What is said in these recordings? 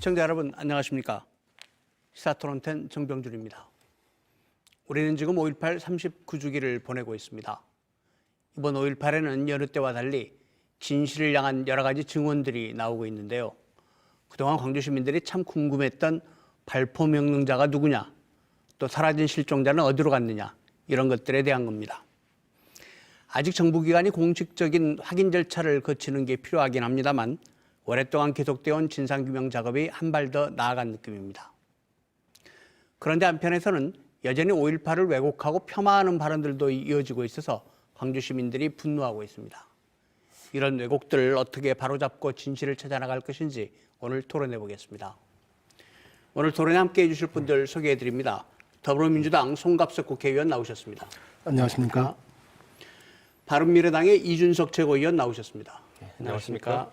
시청자 여러분 안녕하십니까? 시사토론텐 정병준입니다. 우리는 지금 5.18 39주기를 보내고 있습니다. 이번 5.18에는 여느 때와 달리 진실을 향한 여러 가지 증언들이 나오고 있는데요. 그동안 광주 시민들이 참 궁금했던 발포 명령자가 누구냐, 또 사라진 실종자는 어디로 갔느냐, 이런 것들에 대한 겁니다. 아직 정부기관이 공식적인 확인 절차를 거치는 게 필요하긴 합니다만 오랫동안 계속되어 온 진상규명 작업이 한 발 더 나아간 느낌입니다. 그런데 한편에서는 여전히 5.18을 왜곡하고 폄하하는 발언들도 이어지고 있어서 광주 시민들이 분노하고 있습니다. 이런 왜곡들을 어떻게 바로잡고 진실을 찾아나갈 것인지 오늘 토론해 보겠습니다. 오늘 토론에 함께해 주실 분들 소개해 드립니다. 더불어민주당 송갑석 국회의원 나오셨습니다. 안녕하십니까? 바른미래당의 이준석 최고위원 나오셨습니다. 안녕하십니까?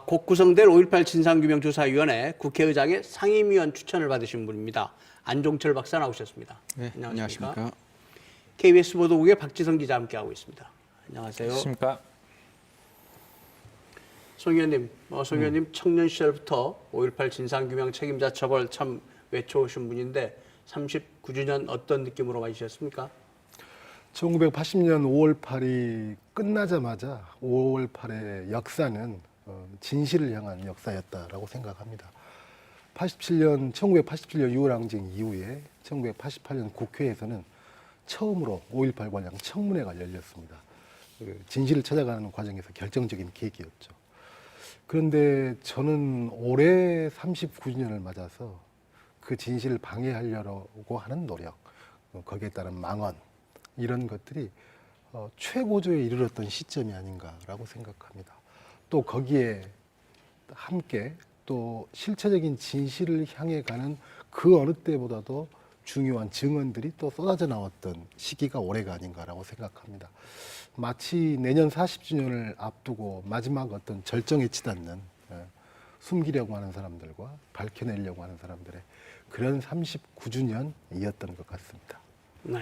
곧 구성될 5.18 진상규명조사위원회 국회의장의 상임위원 추천을 받으신 분입니다. 안종철 박사 나오셨습니다. 네, 안녕하십니까? KBS 보도국의 박지성 기자 함께하고 있습니다. 안녕하세요. 안녕하십니까? 송 의원님, 청년 시절부터 5.18 진상규명 책임자 처벌 참 외쳐오신 분인데 39주년 어떤 느낌으로 맞으셨습니까? 1980년 5월8이 끝나자마자 5월8의 역사는 진실을 향한 역사였다라고 생각합니다. 1987년 6월 항쟁 이후에 1988년 국회에서는 처음으로 5.18 관련 청문회가 열렸습니다. 진실을 찾아가는 과정에서 결정적인 계기였죠. 그런데 저는 올해 39주년을 맞아서 그 진실을 방해하려고 하는 노력, 거기에 따른 망언, 이런 것들이 최고조에 이르렀던 시점이 아닌가라고 생각합니다. 또 거기에 함께 또 실체적인 진실을 향해 가는 그 어느 때보다도 중요한 증언들이 또 쏟아져 나왔던 시기가 올해가 아닌가라고 생각합니다. 마치 내년 40주년을 앞두고 마지막 어떤 절정에 치닫는 숨기려고 하는 사람들과 밝혀내려고 하는 사람들의 그런 39주년이었던 것 같습니다. 네.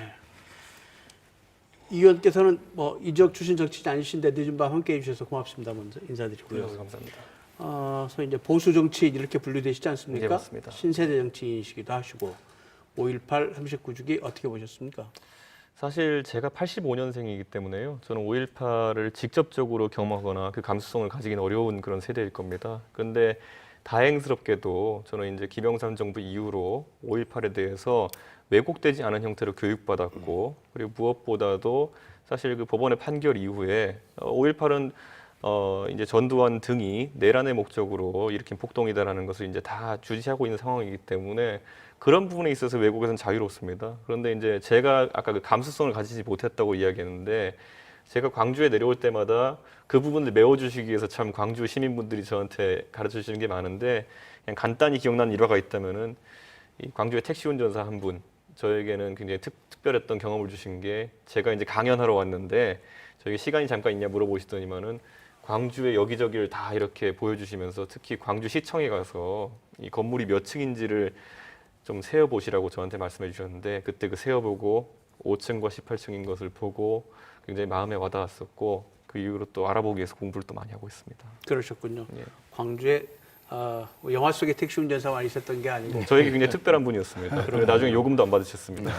이 의원께서는 이 지역 출신 정치인 아니신데 늦은 밤 함께해 주셔서 고맙습니다. 먼저 인사드리고요. 네, 감사합니다. 소위 이제 보수 정치인 이렇게 분류되시지 않습니까? 네, 맞습니다. 신세대 정치인이시기도 하시고 5.18 39주기 어떻게 보셨습니까? 사실 제가 85년생이기 때문에요. 저는 5.18을 직접적으로 경험하거나 그 감수성을 가지기는 어려운 그런 세대일 겁니다. 그런데 다행스럽게도 저는 이제 김영삼 정부 이후로 5.18에 대해서 왜곡되지 않은 형태로 교육받았고, 그리고 무엇보다도 사실 그 법원의 판결 이후에 5.18은 이제 전두환 등이 내란의 목적으로 일으킨 폭동이다라는 것을 이제 다 주지하고 있는 상황이기 때문에 그런 부분에 있어서 왜곡에서는 자유롭습니다. 그런데 이제 제가 아까 그 감수성을 가지지 못했다고 이야기했는데, 제가 광주에 내려올 때마다 그 부분을 메워주시기 위해서 참 광주 시민분들이 저한테 가르쳐 주시는 게 많은데, 그냥 간단히 기억나는 일화가 있다면은 이 광주의 택시 운전사 한 분, 저에게는 굉장히 특별했던 경험을 주신 게, 제가 이제 강연하러 왔는데 저에게 시간이 잠깐 있냐 물어보시더니만은 광주의 여기저기를 다 이렇게 보여주시면서 특히 광주시청에 가서 이 건물이 몇 층인지를 좀 세어보시라고 저한테 말씀해 주셨는데, 그때 그 세어보고 5층과 18층인 것을 보고 굉장히 마음에 와닿았었고, 그 이후로 또 알아보기 위해서 공부를 또 많이 하고 있습니다. 그러셨군요. 예. 광주에 영화 속의 택시 운전사만 있었던 게 아니고 저에게 굉장히 특별한 분이었습니다. 그리고 나중에 요금도 안 받으셨습니다.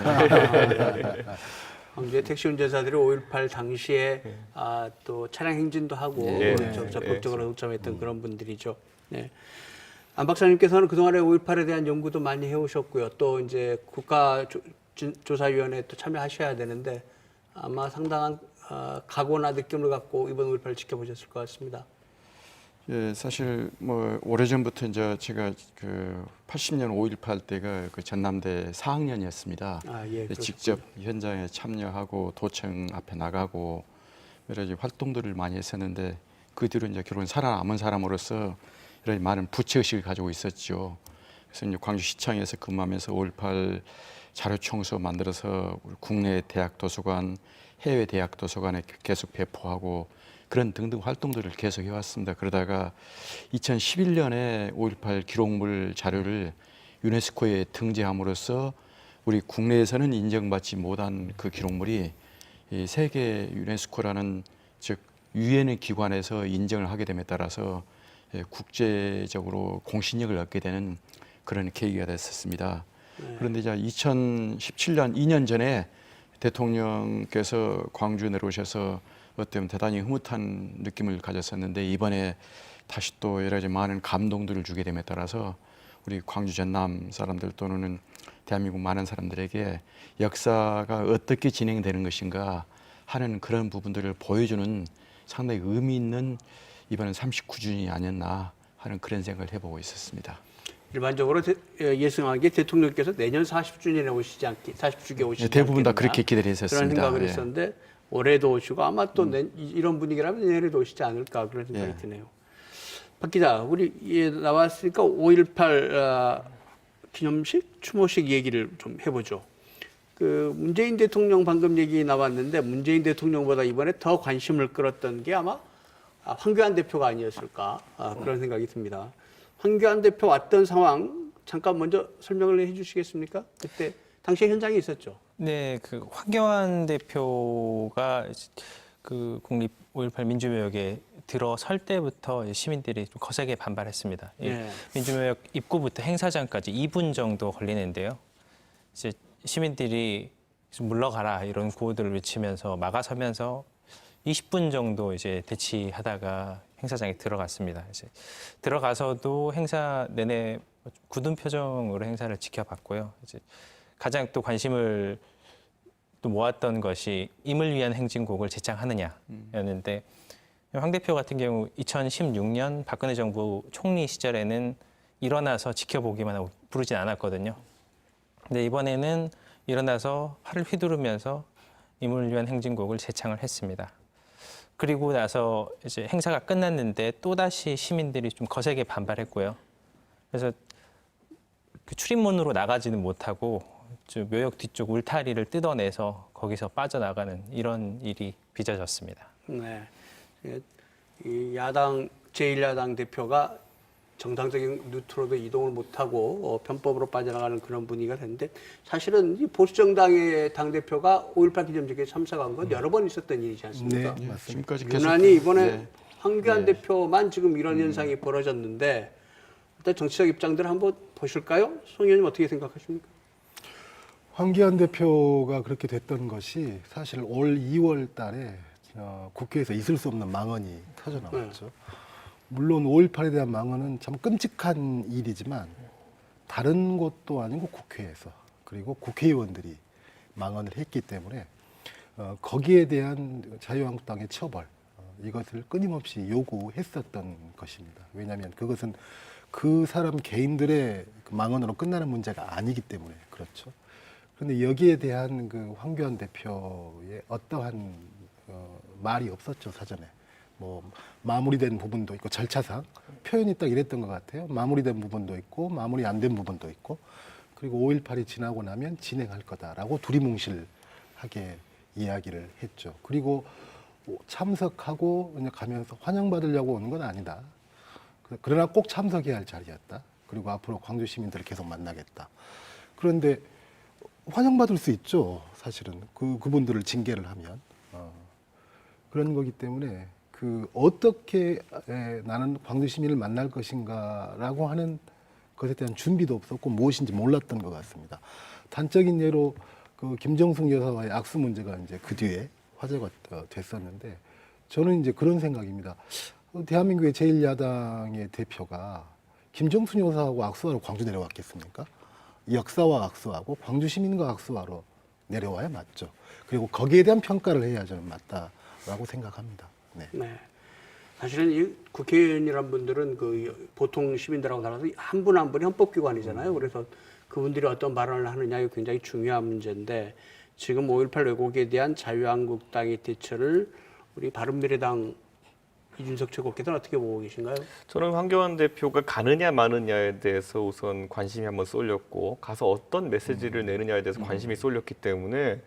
광주의 택시 운전사들이 5.18 당시에 또 차량 행진도 하고 적극적으로 동참했던 그런 분들이죠. 네. 안 박사님께서는 그동안에 5.18에 대한 연구도 많이 해오셨고요. 또 이제 국가조사위원회에 또 참여하셔야 되는데 아마 상당한 각오나 느낌을 갖고 이번 5.18을 지켜보셨을 것 같습니다. 예, 사실 뭐 오래전부터 이제 제가 그 80년 5.18 때가 그 전남대 4학년이었습니다. 직접 현장에 참여하고 도청 앞에 나가고 여러 가지 활동들을 많이 했었는데, 그 뒤로 이제 결국은 살아남은 사람으로서 이런 많은 부채의식을 가지고 있었죠. 그래서 이제 광주시청에서 근무하면서 5.18 자료 청소 만들어서 국내 대학 도서관, 해외 대학 도서관에 계속 배포하고 그런 등등 활동들을 계속 해왔습니다. 그러다가 2011년에 5.18 기록물 자료를 유네스코에 등재함으로써 우리 국내에서는 인정받지 못한 그 기록물이 이 세계 유네스코라는 즉 유엔의 기관에서 인정을 하게 됨에 따라서 국제적으로 공신력을 얻게 되는 그런 계기가 됐었습니다. 그런데 이제 2017년 2년 전에 대통령께서 광주에 내려오셔서 어때면 대단히 흐뭇한 느낌을 가졌었는데 이번에 다시 또 여러 가지 많은 감동들을 주게 됨에 따라서 우리 광주 전남 사람들 또는 대한민국 많은 사람들에게 역사가 어떻게 진행되는 것인가 하는 그런 부분들을 보여주는 상당히 의미 있는 이번엔 39주년이 아니었나 하는 그런 생각을 해보고 있었습니다. 일반적으로 예상하기에 대통령께서 내년 40주년에 오시지 않기, 40주기에 오시지 대부분 다 않겠나. 그렇게 기대했었습니다. 그런 생각을 예. 했었는데 올해도 오시고 아마 또 이런 분위기라면 내년에도 오시지 않을까 그런 생각이 예. 드네요. 박 기자, 우리 나왔으니까 5.18 기념식, 추모식 얘기를 좀 해보죠. 그 문재인 대통령 방금 얘기 나왔는데 문재인 대통령보다 이번에 더 관심을 끌었던 게 아마 황교안 대표가 아니었을까 그런 생각이 듭니다. 황교안 대표 왔던 상황 잠깐 먼저 설명을 해주시겠습니까? 그때 당시에 현장에 있었죠. 네, 그 황교안 대표가 그 국립 5.18 민주묘역에 들어설 때부터 시민들이 좀 거세게 반발했습니다. 네. 민주묘역 입구부터 행사장까지 2분 정도 걸리는데요. 이제 시민들이 좀 물러가라 이런 구호들을 외치면서 막아서면서 20분 정도 이제 대치하다가 행사장에 들어갔습니다. 이제 들어가서도 행사 내내 굳은 표정으로 행사를 지켜봤고요. 이제 가장 또 관심을 또 모았던 것이 임을 위한 행진곡을 제창하느냐였는데 황 대표 같은 경우 2016년 박근혜 정부 총리 시절에는 일어나서 지켜보기만 하고 부르진 않았거든요. 근데 이번에는 일어나서 팔을 휘두르면서 임을 위한 행진곡을 제창을 했습니다. 그리고 나서 이제 행사가 끝났는데 또다시 시민들이 좀 거세게 반발했고요. 그래서 그 출입문으로 나가지는 못하고 묘역 뒤쪽 울타리를 뜯어내서 거기서 빠져나가는 이런 일이 빚어졌습니다. 네. 이 야당 제1야당 대표가 정상적인 루트로도 이동을 못하고 편법으로 빠져나가는 그런 분위기가 됐는데 사실은 이 보수정당의 당대표가 5.18 기념식에 참석한 건 여러 번 있었던 일이지 않습니까? 네, 맞습니다. 지금까지 계속 유난히 이번에 네. 황교안 대표만 지금 이런 현상이 벌어졌는데 일단 정치적 입장들 한번 보실까요? 송 의원님 어떻게 생각하십니까? 황교안 대표가 그렇게 됐던 것이 사실 올 2월 달에 국회에서 있을 수 없는 망언이 터져 나왔죠. 물론 5.18에 대한 망언은 참 끔찍한 일이지만 다른 곳도 아니고 국회에서 그리고 국회의원들이 망언을 했기 때문에 거기에 대한 자유한국당의 처벌 이것을 끊임없이 요구했었던 것입니다. 왜냐하면 그것은 그 사람 개인들의 그 망언으로 끝나는 문제가 아니기 때문에 그렇죠. 그런데 여기에 대한 그 황교안 대표의 어떠한 말이 없었죠, 사전에. 뭐 마무리된 부분도 있고 절차상 표현이 딱 이랬던 것 같아요. 마무리된 부분도 있고 마무리 안 된 부분도 있고 그리고 5.18이 지나고 나면 진행할 거다라고 두리뭉실하게 이야기를 했죠. 그리고 참석하고 그냥 가면서 환영받으려고 오는 건 아니다. 그러나 꼭 참석해야 할 자리였다. 그리고 앞으로 광주 시민들을 계속 만나겠다. 그런데 환영받을 수 있죠. 사실은 그분들을 징계를 하면 그런 거기 때문에 어떻게 나는 광주 시민을 만날 것인가라고 하는 것에 대한 준비도 없었고 무엇인지 몰랐던 것 같습니다. 단적인 예로 그 김정숙 여사와의 악수 문제가 이제 그 뒤에 화제가 됐었는데 저는 이제 그런 생각입니다. 대한민국의 제1야당의 대표가 김정숙 여사하고 악수하러 광주 내려왔겠습니까? 역사와 악수하고 광주 시민과 악수하러 내려와야 맞죠. 그리고 거기에 대한 평가를 해야 저는 맞다라고 생각합니다. 네. 네. 사실은 이 국회의원이란 분들은 그 보통 시민들하고 달라서 한 분 한 분이 헌법기관이잖아요. 그래서 그분들이 어떤 발언을 하느냐 이게 굉장히 중요한 문제인데 지금 5.18 왜곡에 대한 자유한국당의 대처를 우리 바른미래당 이준석 최고께서는 어떻게 보고 계신가요? 저는 황교안 대표가 가느냐 마느냐에 대해서 우선 관심이 한번 쏠렸고 가서 어떤 메시지를 내느냐에 대해서 관심이 쏠렸기 때문에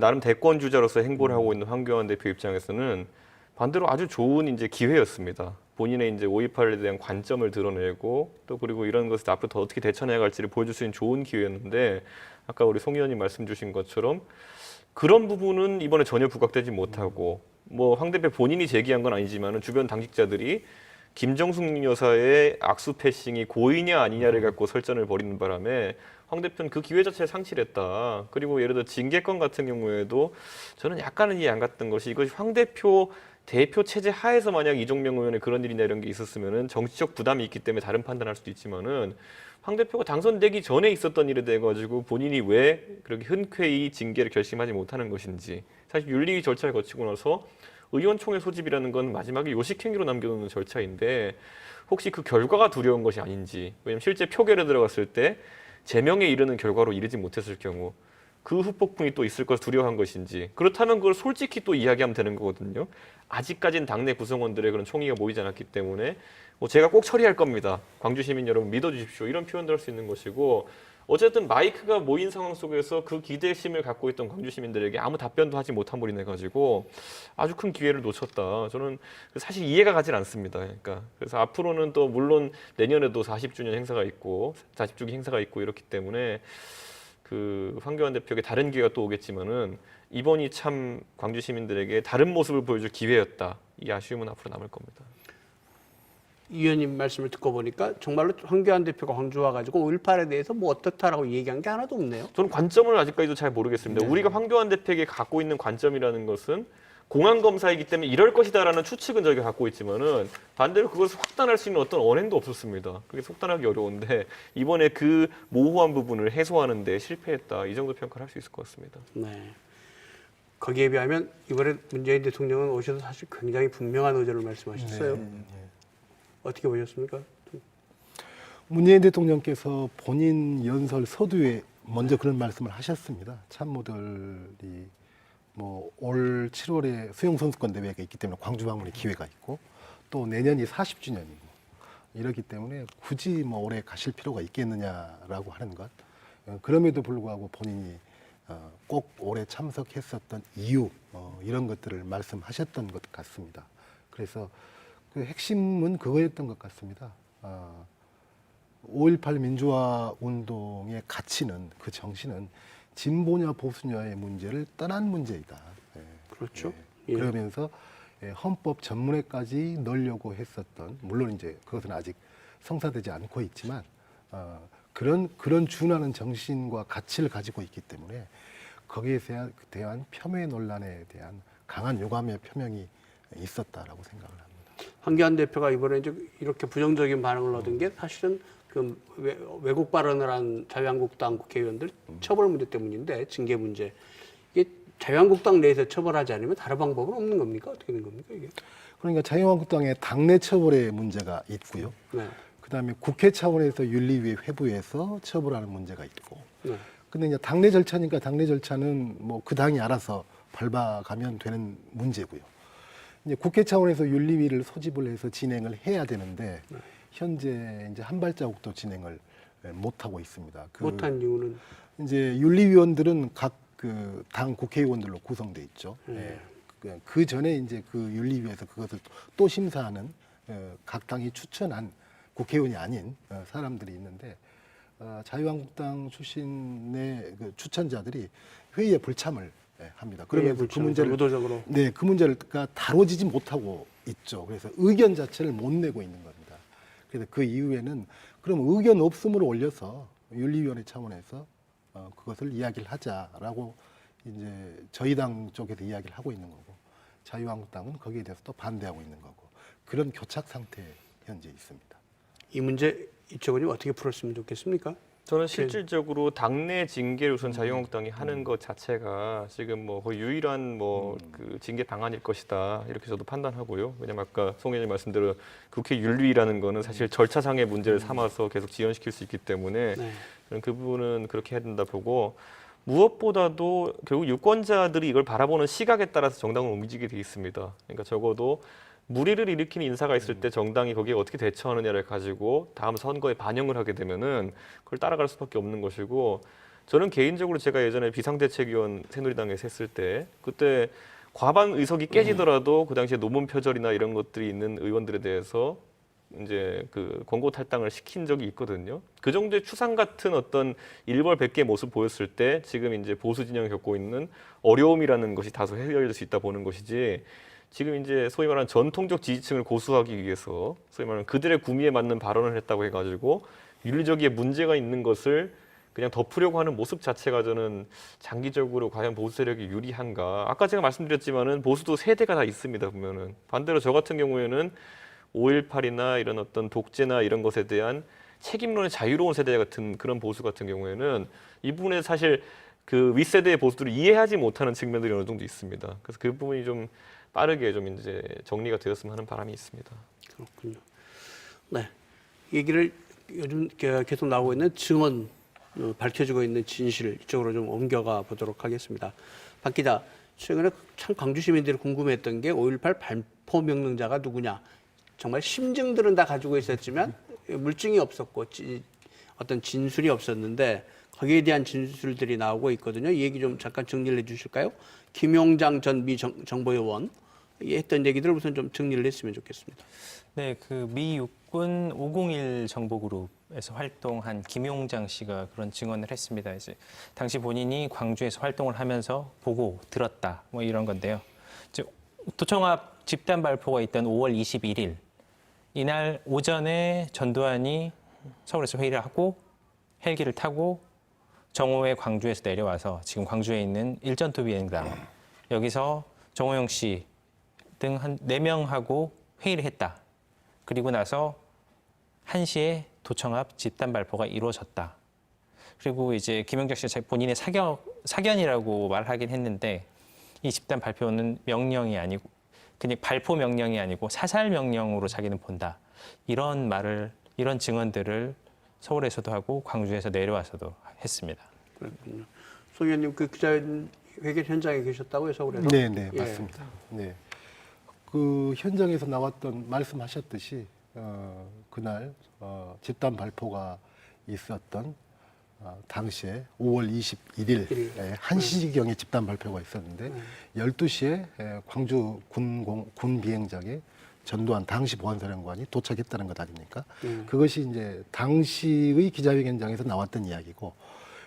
나름 대권 주자로서 행보를 하고 있는 황교안 대표 입장에서는 반대로 아주 좋은 이제 기회였습니다. 본인의 이제 5.18에 대한 관점을 드러내고 또 그리고 이런 것을 앞으로 더 어떻게 대처해 갈지를 보여줄 수 있는 좋은 기회였는데 아까 우리 송 의원님 말씀 주신 것처럼 그런 부분은 이번에 전혀 부각되지 못하고 뭐 황 대표 본인이 제기한 건 아니지만은 주변 당직자들이 김정숙 여사의 악수 패싱이 고의냐 아니냐를 갖고 설전을 벌이는 바람에 황 대표는 그 기회 자체를 상실했다. 그리고 예를 들어 징계권 같은 경우에도 저는 약간은 이해 안 갔던 것이 이것이 황 대표 대표 체제 하에서 만약 이종명 의원의 그런 일이나 이런 게 있었으면은 정치적 부담이 있기 때문에 다른 판단할 수도 있지만은 황 대표가 당선되기 전에 있었던 일에 대해 가지고 본인이 왜 그렇게 흔쾌히 징계를 결심하지 못하는 것인지 사실 윤리 절차를 거치고 나서 의원총회 소집이라는 건 마지막에 요식행위로 남겨놓는 절차인데 혹시 그 결과가 두려운 것이 아닌지 왜냐하면 실제 표결에 들어갔을 때 제명에 이르는 결과로 이르지 못했을 경우 그 후폭풍이 또 있을 걸 두려워한 것인지 그렇다면 그걸 솔직히 또 이야기하면 되는 거거든요. 아직까지는 당내 구성원들의 그런 총의가 모이지 않았기 때문에 뭐 제가 꼭 처리할 겁니다. 광주 시민 여러분 믿어주십시오. 이런 표현도 할 수 있는 것이고 어쨌든 마이크가 모인 상황 속에서 그 기대심을 갖고 있던 광주 시민들에게 아무 답변도 하지 못한 벌이 내가지고 아주 큰 기회를 놓쳤다. 저는 사실 이해가 가질 않습니다. 그러니까 그래서 앞으로는 또 물론 내년에도 40주년 행사가 있고 40주기 행사가 있고 이렇기 때문에 그 황교안 대표에게 다른 기회가 또 오겠지만은 이번이 참 광주 시민들에게 다른 모습을 보여줄 기회였다. 이 아쉬움은 앞으로 남을 겁니다. 이 의원님 말씀을 듣고 보니까 정말로 황교안 대표가 광주 와가지고 5.18에 대해서 뭐 어떻다라고 얘기한 게 하나도 없네요. 저는 관점을 아직까지도 잘 모르겠습니다. 우리가 황교안 대표에게 갖고 있는 관점이라는 것은 공안검사이기 때문에 이럴 것이다라는 추측은 저희가 갖고 있지만은 반대로 그것을 확단할 수 있는 어떤 언행도 없었습니다. 그게 속단하기 어려운데 이번에 그 모호한 부분을 해소하는 데 실패했다. 이 정도 평가를 할 수 있을 것 같습니다. 네. 거기에 비하면 이번에 문재인 대통령은 오셔서 사실 굉장히 분명한 의도를 말씀하셨어요. 어떻게 보셨습니까? 문재인 대통령께서 본인 연설 서두에 먼저 그런 말씀을 하셨습니다. 참모들이 뭐 올 7월에 수영 선수권 대회가 있기 때문에 광주 방문의 기회가 있고 또 내년이 40주년이고 이렇기 때문에 굳이 뭐 올해 가실 필요가 있겠느냐라고 하는 것. 그럼에도 불구하고 본인이 꼭 올해 참석했었던 이유 이런 것들을 말씀하셨던 것 같습니다. 그래서 그 핵심은 그거였던 것 같습니다. 5.18 민주화 운동의 가치는 그 정신은 진보냐 보수냐의 문제를 떠난 문제이다. 그렇죠. 예. 그러면서 헌법 전문에까지 넣으려고 했었던 물론 이제 그것은 아직 성사되지 않고 있지만 그런 준하는 정신과 가치를 가지고 있기 때문에 거기에 대한 폄훼 논란에 대한 강한 유감의 표명이 있었다라고 생각을 합니다. 황교안 대표가 이번에 이제 이렇게 부정적인 반응을 얻은 게 사실은 그 왜곡 발언을 한 자유한국당 국회의원들 처벌 문제 때문인데 징계 문제 이게 자유한국당 내에서 처벌하지 않으면 다른 방법은 없는 겁니까? 어떻게 된 겁니까 이게? 그러니까 자유한국당의 당내 처벌의 문제가 있고요. 네. 그다음에 국회 차원에서 윤리위에 회부해서 처벌하는 문제가 있고. 네. 근데 이제 당내 절차니까 당내 절차는 뭐 그 당이 알아서 밟아가면 되는 문제고요. 이제 국회 차원에서 윤리위를 소집을 해서 진행을 해야 되는데 현재 이제 한 발자국도 진행을 못 하고 있습니다. 못한 이유는 이제 윤리위원들은 각 그 당 국회의원들로 구성돼 있죠. 그 전에 이제 그 윤리위에서 그것을 또 심사하는 각 당이 추천한 국회의원이 아닌 사람들이 있는데 자유한국당 출신의 그 추천자들이 회의에 불참을 합니다. 그러면서 그 문제를 의도적으로 그 문제를 다뤄지지 못하고 있죠. 그래서 의견 자체를 못 내고 있는 겁니다. 그래서 그 이후에는 그럼 의견 없음으로 올려서 윤리위원회 차원에서 그것을 이야기를 하자라고 이제 저희 당 쪽에서 이야기를 하고 있는 거고 자유한국당은 거기에 대해서 또 반대하고 있는 거고 그런 교착 상태에 현재 있습니다. 이 문제 이쪽은 어떻게 풀었으면 좋겠습니까? 저는 실질적으로 당내 징계를 우선 자유한국당이 하는 것 자체가 지금 뭐 거의 유일한 뭐 그 징계 방안일 것이다 이렇게 저도 판단하고요. 왜냐면 아까 송 의원님 말씀대로 국회 윤리라는 거는 사실 절차상의 문제를 삼아서 계속 지연시킬 수 있기 때문에 저는 그 부분은 그렇게 해야 된다 보고 무엇보다도 결국 유권자들이 이걸 바라보는 시각에 따라서 정당은 움직이게 돼 있습니다. 그러니까 적어도 무리를 일으키는 인사가 있을 때 정당이 거기에 어떻게 대처하느냐를 가지고 다음 선거에 반영을 하게 되면은 그걸 따라갈 수밖에 없는 것이고 저는 개인적으로 제가 예전에 비상대책위원 새누리당에서 했을 때 그때 과반 의석이 깨지더라도 그 당시에 노문 표절이나 이런 것들이 있는 의원들에 대해서 이제 그 권고 탈당을 시킨 적이 있거든요. 그 정도의 추상 같은 어떤 일벌백계 모습 보였을 때 지금 이제 보수 진영이 겪고 있는 어려움이라는 것이 다소 해결될 수 있다 보는 것이지 지금 이제 소위 말하는 전통적 지지층을 고수하기 위해서 소위 말하는 그들의 구미에 맞는 발언을 했다고 해가지고 윤리적인 문제가 있는 것을 그냥 덮으려고 하는 모습 자체가 저는 장기적으로 과연 보수 세력이 유리한가? 아까 제가 말씀드렸지만은 보수도 세대가 다 있습니다. 보면은 반대로 저 같은 경우에는 5.18이나 이런 어떤 독재나 이런 것에 대한 책임론의 자유로운 세대 같은 그런 보수 같은 경우에는 이 부분에 사실 그 윗세대의 보수들을 이해하지 못하는 측면들이 어느 정도 있습니다. 그래서 그 부분이 좀 빠르게 좀 이제 정리가 되었으면 하는 바람이 있습니다. 그렇군요. 네, 얘기를 요즘 계속 나오고 있는 증언, 밝혀지고 있는 진실 이쪽으로 좀 옮겨가 보도록 하겠습니다. 박 기자, 최근에 참 광주 시민들이 궁금했던 게 5.18 발포 명령자가 누구냐. 정말 심증들은 다 가지고 있었지만 물증이 없었고 어떤 진술이 없었는데 거기에 대한 진술들이 나오고 있거든요. 이 얘기 좀 잠깐 정리를 해주실까요? 김용장 전 미 정보요원 했던 얘기들을 우선 좀 정리를 했으면 좋겠습니다. 네, 그 미 육군 501 정보그룹에서 활동한 김용장 씨가 그런 증언을 했습니다. 이제 당시 본인이 광주에서 활동을 하면서 보고 들었다, 뭐 이런 건데요. 이제 도청합 집단 발포가 있던 5월 21일 이날 오전에 전두환이 서울에서 회의를 하고 헬기를 타고 정오에 광주에서 내려와서 지금 광주에 있는 일전투 비행장 여기서 정호영 씨 등 한 4명하고 회의를 했다. 그리고 나서 1시에 도청합 집단 발포가 이루어졌다. 그리고 이제 김용장 씨가 본인의 사견이라고 말하긴 했는데 이 집단 발표는 명령이 아니고 그냥 발포 명령이 아니고 사살 명령으로 자기는 본다. 이런 말을 이런 증언들을 서울에서도 하고 광주에서 내려와서도 했습니다. 그렇군요. 송 의원님 그 기자회견 현장에 계셨다고요, 서울에서? 네, 네, 예. 맞습니다. 네. 그 현장에서 나왔던 말씀하셨듯이 그날 집단 발포가 있었던 당시에 5월 21일 1시경에 집단 발표가 있었는데 12시에 광주 군 비행장에 전두환 당시 보안사령관이 도착했다는 것 아닙니까? 그것이 이제 당시의 기자회견장에서 나왔던 이야기고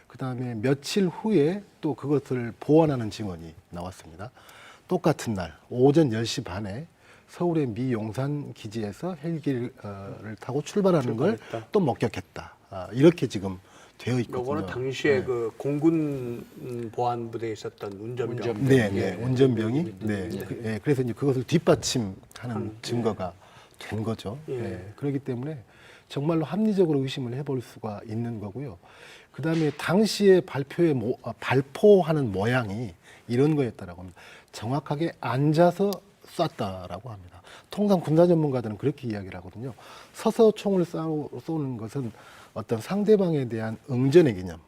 그다음에 며칠 후에 또 그것을 보완하는 증언이 나왔습니다. 똑같은 날 오전 10시 반에 서울의 미 용산 기지에서 헬기를 타고 출발하는 걸 또 목격했다. 이렇게 지금 되어 있거든요. 요거는 당시에 그 공군 보안부대에 있었던 운전병. 네, 네, 운전병이. 네, 그래서 이제 그것을 뒷받침하는 증거가 된 거죠. 네, 그렇기 때문에 정말로 합리적으로 의심을 해볼 수가 있는 거고요. 그다음에 당시에 발포하는 모양이 이런 거였다라고 합니다. 정확하게 앉아서 쐈다라고 합니다. 통상 군사 전문가들은 그렇게 이야기를 하거든요. 서서 총을 쏘는 것은 어떤 상대방에 대한 응전의 개념,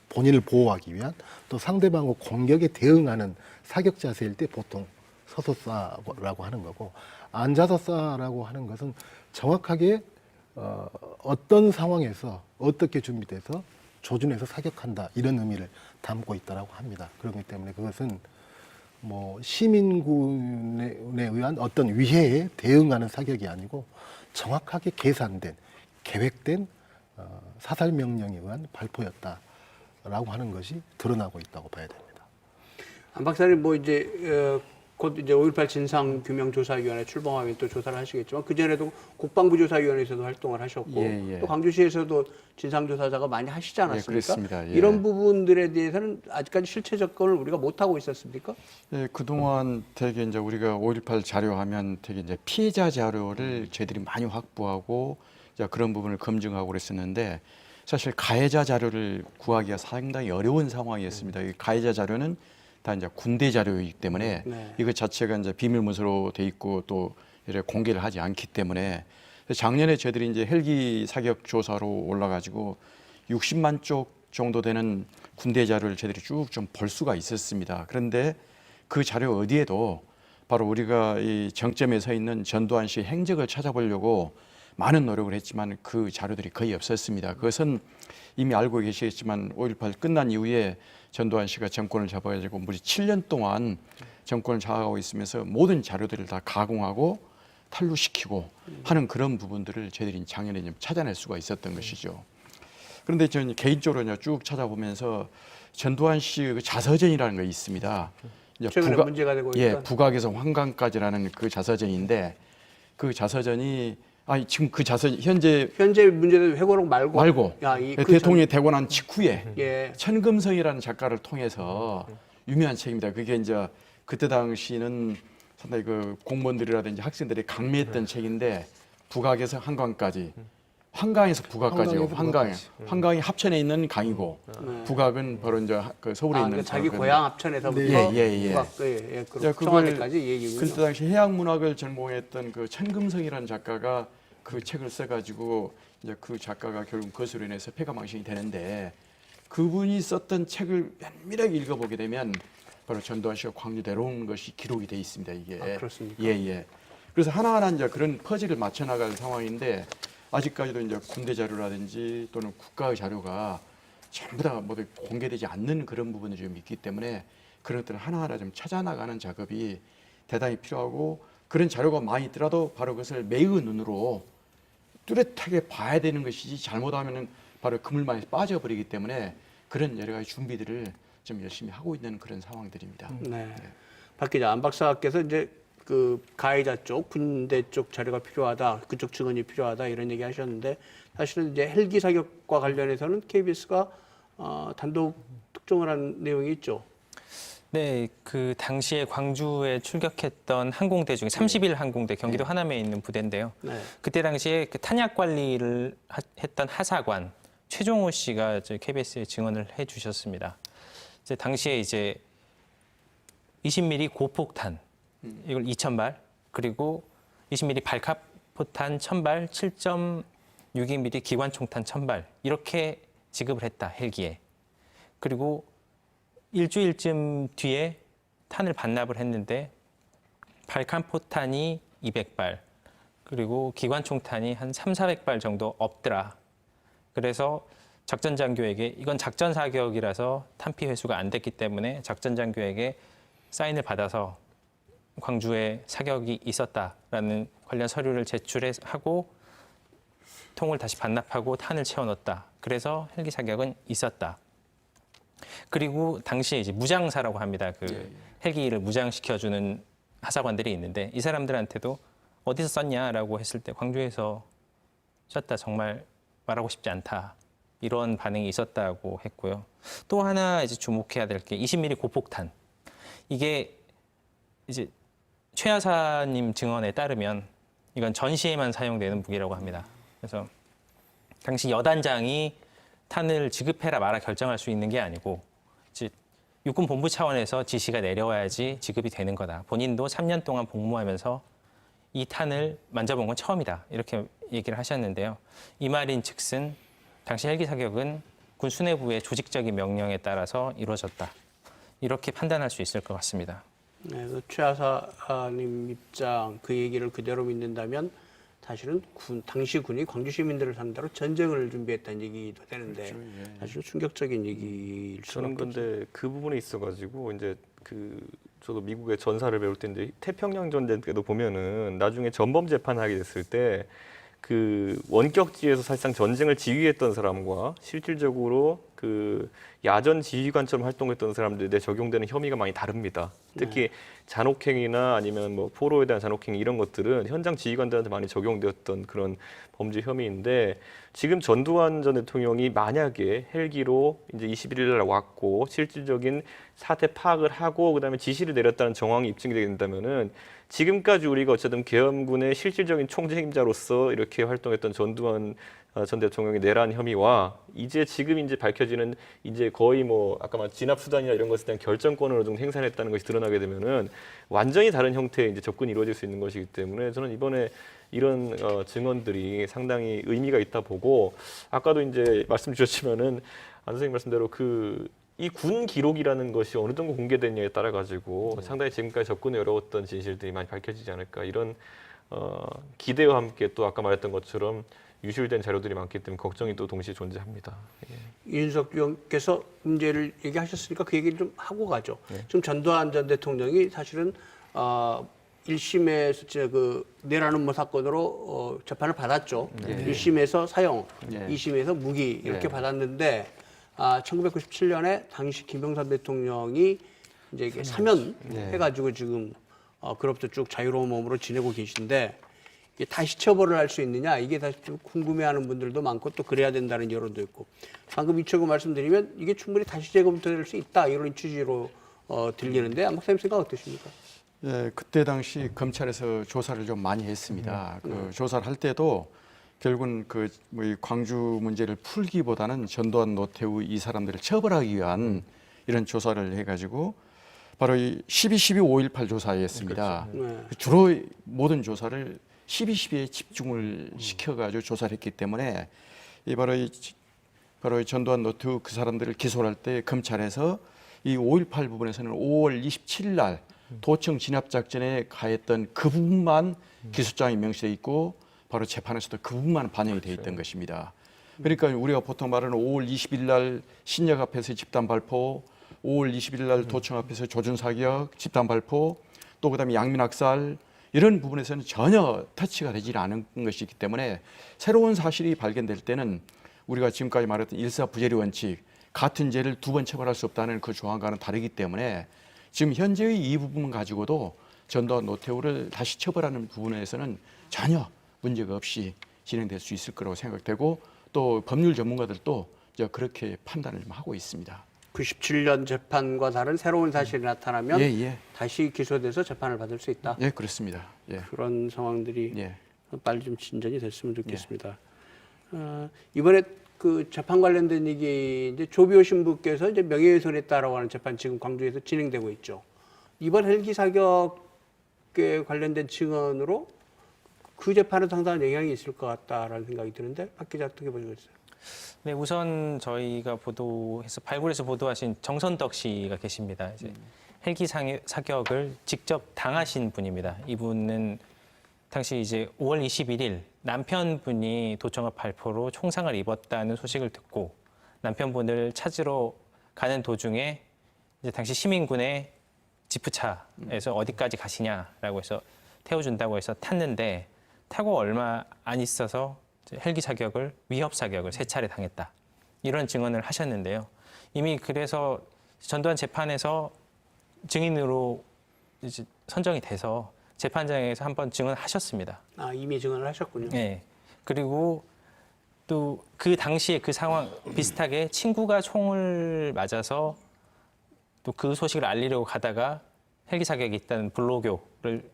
본인을 보호하기 위한 또 상대방의 공격에 대응하는 사격 자세일 때 보통 서서 쏴라고 하는 거고 앉아서 쏴라고 하는 것은 정확하게 어떤 상황에서 어떻게 준비돼서 조준해서 사격한다 이런 의미를 담고 있다라고 합니다. 그렇기 때문에 그것은 뭐 시민군에 의한 어떤 위해에 대응하는 사격이 아니고 정확하게 계산된 계획된 사살 명령에 의한 발포였다라고 하는 것이 드러나고 있다고 봐야 됩니다. 안 박사님 뭐 이제 곧 이제 5.18 진상규명조사위원회 출범하면 또 조사를 하시겠지만 그 전에도 국방부조사위원회에서도 활동을 하셨고 또 광주시에서도 진상조사자가 많이 하시지 않았습니까? 그렇습니다. 이런 부분들에 대해서는 아직까지 실체 접근을 우리가 못 하고 있었습니까? 예, 그동안 되게 이제 우리가 5.18 자료하면 되게 이제 피해자 자료를 저희들이 많이 확보하고 이제 그런 부분을 검증하고 그랬었는데 사실 가해자 자료를 구하기가 상당히 어려운 상황이었습니다. 이 가해자 자료는 다 이제 군대 자료이기 때문에 이거 자체가 이제 비밀 문서로 돼 있고 또 이렇게 공개를 하지 않기 때문에 작년에 저희들이 이제 헬기 사격 조사로 올라가지고 60만 쪽 정도 되는 군대 자료를 저희들이 쭉 좀 볼 수가 있었습니다. 그런데 그 자료 어디에도 바로 우리가 이 정점에 서 있는 전두환 씨 행적을 찾아보려고 많은 노력을 했지만 그 자료들이 거의 없었습니다. 그것은 이미 알고 계시겠지만 5.18 끝난 이후에 전두환 씨가 정권을 잡아가지고 무려 7년 동안 정권을 장악하고 있으면서 모든 자료들을 다 가공하고 탄로시키고 하는 그런 부분들을 저희들이 작년에 좀 찾아낼 수가 있었던 것이죠. 그런데 저는 개인적으로 쭉 찾아보면서 전두환 씨의 자서전이라는 게 있습니다. 이제 최근에 문제가 되고 있던 북악에서 환강까지라는 그 자서전인데 그 자서전이 지금 그 현재 문제는 회고록 말고 대통령이 되고 난 직후에 예. 천금성이라는 작가를 통해서 유명한 책입니다. 그게 이제 그때 당시는 상당히 그 공무원들이라든지 학생들이 강매했던 책인데 북악에서 한강까지, 한강에서 북악까지, 한강이 합천에 있는 강이고 북악은 바로 이제 그 서울에 있는 자기 고향 합천에서부터 청와대까지 얘기군요. 그때 당시 해양문학을 전공했던 그 천금성이라는 작가가 그 책을 써가지고 이제 그 작가가 결국 그것으로 인해서 폐가망신이 되는데 그분이 썼던 책을 면밀하게 읽어보게 되면 바로 전두환 씨가 광주 내려온 것이 기록이 돼 있습니다. 이게. 그렇습니까? 예. 그래서 하나하나 이제 그런 퍼즐을 맞춰 나갈 상황인데 아직까지도 이제 군대 자료라든지 또는 국가의 자료가 전부 다 모두 공개되지 않는 그런 부분이 좀 있기 때문에 그런 것들을 하나하나 좀 찾아 나가는 작업이 대단히 필요하고 그런 자료가 많이 있더라도 바로 그것을 매의 눈으로 뚜렷하게 봐야 되는 것이지 잘못하면은 바로 그물망에 빠져버리기 때문에 그런 여러 가지 준비들을 좀 열심히 하고 있는 그런 상황들입니다. 네. 박 기자, 안 박사께서 이제 그 가해자 쪽, 군대 쪽 자료가 필요하다, 그쪽 증언이 필요하다 이런 얘기 하셨는데 사실은 이제 헬기 사격과 관련해서는 KBS가 단독 특종을 한 내용이 있죠. 네, 그 당시에 광주에 출격했던 항공대 중에 31 항공대 경기도 하남에 있는 부대인데요. 네. 그때 당시에 그 탄약 관리를 했던 하사관 최종호 씨가 저희 KBS에 증언을 해주셨습니다. 이제 당시에 이제 20mm 고폭탄 이걸 2,000발 그리고 20mm 발카포탄 1,000발, 7.62mm 기관총탄 1,000발 이렇게 지급을 했다 헬기에. 그리고 일주일쯤 뒤에 탄을 반납을 했는데 발칸포탄이 200발 그리고 기관총탄이 한 3,400발 정도 없더라. 그래서 작전장교에게 이건 작전 사격이라서 탄피 회수가 안 됐기 때문에 작전장교에게 사인을 받아서 광주에 사격이 있었다라는 관련 서류를 제출하고 통을 다시 반납하고 탄을 채워 넣었다. 그래서 헬기 사격은 있었다. 그리고 당시에 이제 무장사라고 합니다. 그 헬기를 무장시켜주는 하사관들이 있는데 이 사람들한테도 어디서 썼냐라고 했을 때 광주에서 썼다. 정말 말하고 싶지 않다. 이런 반응이 있었다고 했고요. 또 하나 이제 주목해야 될 게 20mm 고폭탄. 이게 이제 최 하사님 증언에 따르면 이건 전시에만 사용되는 무기라고 합니다. 그래서 당시 여단장이 탄을 지급해라 마라 결정할 수 있는 게 아니고 이제 육군 본부 차원에서 지시가 내려와야지 지급이 되는 거다. 본인도 3년 동안 복무하면서 이 탄을 만져본 건 처음이다. 이렇게 얘기를 하셨는데요. 이 말인 즉슨 당시 헬기 사격은 군 수뇌부의 조직적인 명령에 따라서 이루어졌다. 이렇게 판단할 수 있을 것 같습니다. 네, 그 최 하사님 입장 그 얘기를 그대로 믿는다면 사실은 당시 군이 광주 시민들을 상대로 전쟁을 준비했다는 얘기도 되는데 사실 충격적인 얘기일 수는 저는 근데 그 부분에 있어가지고 이제 저도 미국의 전사를 배울 때 이제 태평양 전쟁 때도 보면은 나중에 전범 재판하게 됐을 때 그 원격지에서 사실상 전쟁을 지휘했던 사람과 실질적으로 그 야전 지휘관처럼 활동했던 사람들에 적용되는 혐의가 많이 다릅니다. 특히 잔혹행위나 아니면 뭐 포로에 대한 잔혹행위 이런 것들은 현장 지휘관들한테 많이 적용되었던 그런 범죄 혐의인데 지금 전두환 전 대통령이 만약에 헬기로 이제 21일 날 왔고 실질적인 사태 파악을 하고 그다음에 지시를 내렸다는 정황이 입증이 된다면은 지금까지 우리가 어쨌든 계엄군의 실질적인 총책임자로서 이렇게 활동했던 전두환 전 대통령의 내란 혐의와 지금 이제 밝혀지는 이제 거의 뭐 아까 말 진압 수단이나 이런 것에 대한 결정권을 어느 정도 행사했다는 것이 드러나게 되면은 완전히 다른 형태의 이제 접근이 이루어질 수 있는 것이기 때문에 저는 이번에 이런 증언들이 상당히 의미가 있다 보고 아까도 이제 말씀 주셨지만은 안 선생님 말씀대로 이 군 기록이라는 것이 어느 정도 공개됐냐에 따라 가지고 상당히 지금까지 접근이 어려웠던 진실들이 많이 밝혀지지 않을까 이런 기대와 함께 또 아까 말했던 것처럼 유실된 자료들이 많기 때문에 걱정이 또 동시에 존재합니다. 이준석 의원께서 문제를 얘기하셨으니까 그 얘기를 좀 하고 가죠. 지금 전두환 전 대통령이 사실은 1심에서 그 내라는 뭐 사건으로 재판을 받았죠. 1심에서 사형, 2심에서 무기 이렇게 받았는데 1997년에 당시 김영삼 대통령이 이제 이게 사면 네. 해가지고 지금 그로부터 쭉 자유로운 몸으로 지내고 계신데 이게 다시 처벌을 할 수 있느냐 이게 다시 좀 궁금해하는 분들도 많고 또 그래야 된다는 여론도 있고 방금 이철구 말씀드리면 이게 충분히 다시 재검토될 수 있다 이런 취지로 들리는데 안 박사님 생각 어떠십니까? 예, 그때 당시 검찰에서 조사를 좀 많이 했습니다. 그 조사를 할 때도 결국은 이 광주 문제를 풀기보다는 전두환, 노태우 이 사람들을 처벌하기 위한 이런 조사를 해가지고 바로 이 12.12.5.18 조사였습니다. 네. 주로 모든 조사를 12.12에 집중을 시켜가지고 조사를 했기 때문에 바로 이 전두환, 노태우 그 사람들을 기소할 때 검찰에서 이 5.18 부분에서는 5월 27일 날 도청 진압 작전에 가했던 그 부분만 기소장이 명시돼 있고 바로 재판에서도 그 부분만 반영이 돼 있던 것입니다. 그러니까 우리가 보통 말하는 5월 20일 날 신역 앞에서 집단 발포, 5월 20일 날 도청 앞에서 조준 사격, 집단 발포, 또 그다음에 양민 학살 이런 부분에서는 전혀 터치가 되지 않은 것이기 때문에 새로운 사실이 발견될 때는 우리가 지금까지 말했던 일사부재리 원칙, 같은 죄를 두 번 처벌할 수 없다는 그 조항과는 다르기 때문에 지금 현재의 이 부분 가지고도 전두환, 노태우를 다시 처벌하는 부분에서는 전혀 문제가 없이 진행될 수 있을 거라고 생각되고 또 법률 전문가들도 그렇게 판단을 좀 하고 있습니다. 97년 재판과 다른 새로운 사실이 나타나면 예. 다시 기소돼서 재판을 받을 수 있다. 예, 그렇습니다. 예. 그런 상황들이 예. 빨리 좀 진전이 됐으면 좋겠습니다. 이번에 그 재판 관련된 얘기 이제 조비오 신부께서 이제 명예훼손했다라고 하는 재판 지금 광주에서 진행되고 있죠. 이번 헬기 사격에 관련된 증언으로 그 재판에 상당한 영향이 있을 것 같다라는 생각이 드는데 박 기자 어떻게 보시겠어요? 네, 우선 저희가 보도해서 발굴해서 보도하신 정선덕 씨가 계십니다. 이제 헬기 사격을 직접 당하신 분입니다. 이분은 당시 이제 5월 21일 남편분이 도청 앞 발포로 총상을 입었다는 소식을 듣고 남편분을 찾으러 가는 도중에 이제 당시 시민군의 지프차에서 어디까지 가시냐라고 해서 태워준다고 해서 탔는데 타고 얼마 안 있어서 헬기 사격을 위협 사격을 3차례 당했다. 이런 증언을 하셨는데요. 이미 그래서 전두환 재판에서 증인으로 이제 선정이 돼서 재판장에서 한번 증언하셨습니다. 이미 증언을 하셨군요. 네. 그리고 또 그 당시에 그 상황 비슷하게 친구가 총을 맞아서 또 그 소식을 알리려고 가다가 헬기 사격이 있다는 불로교를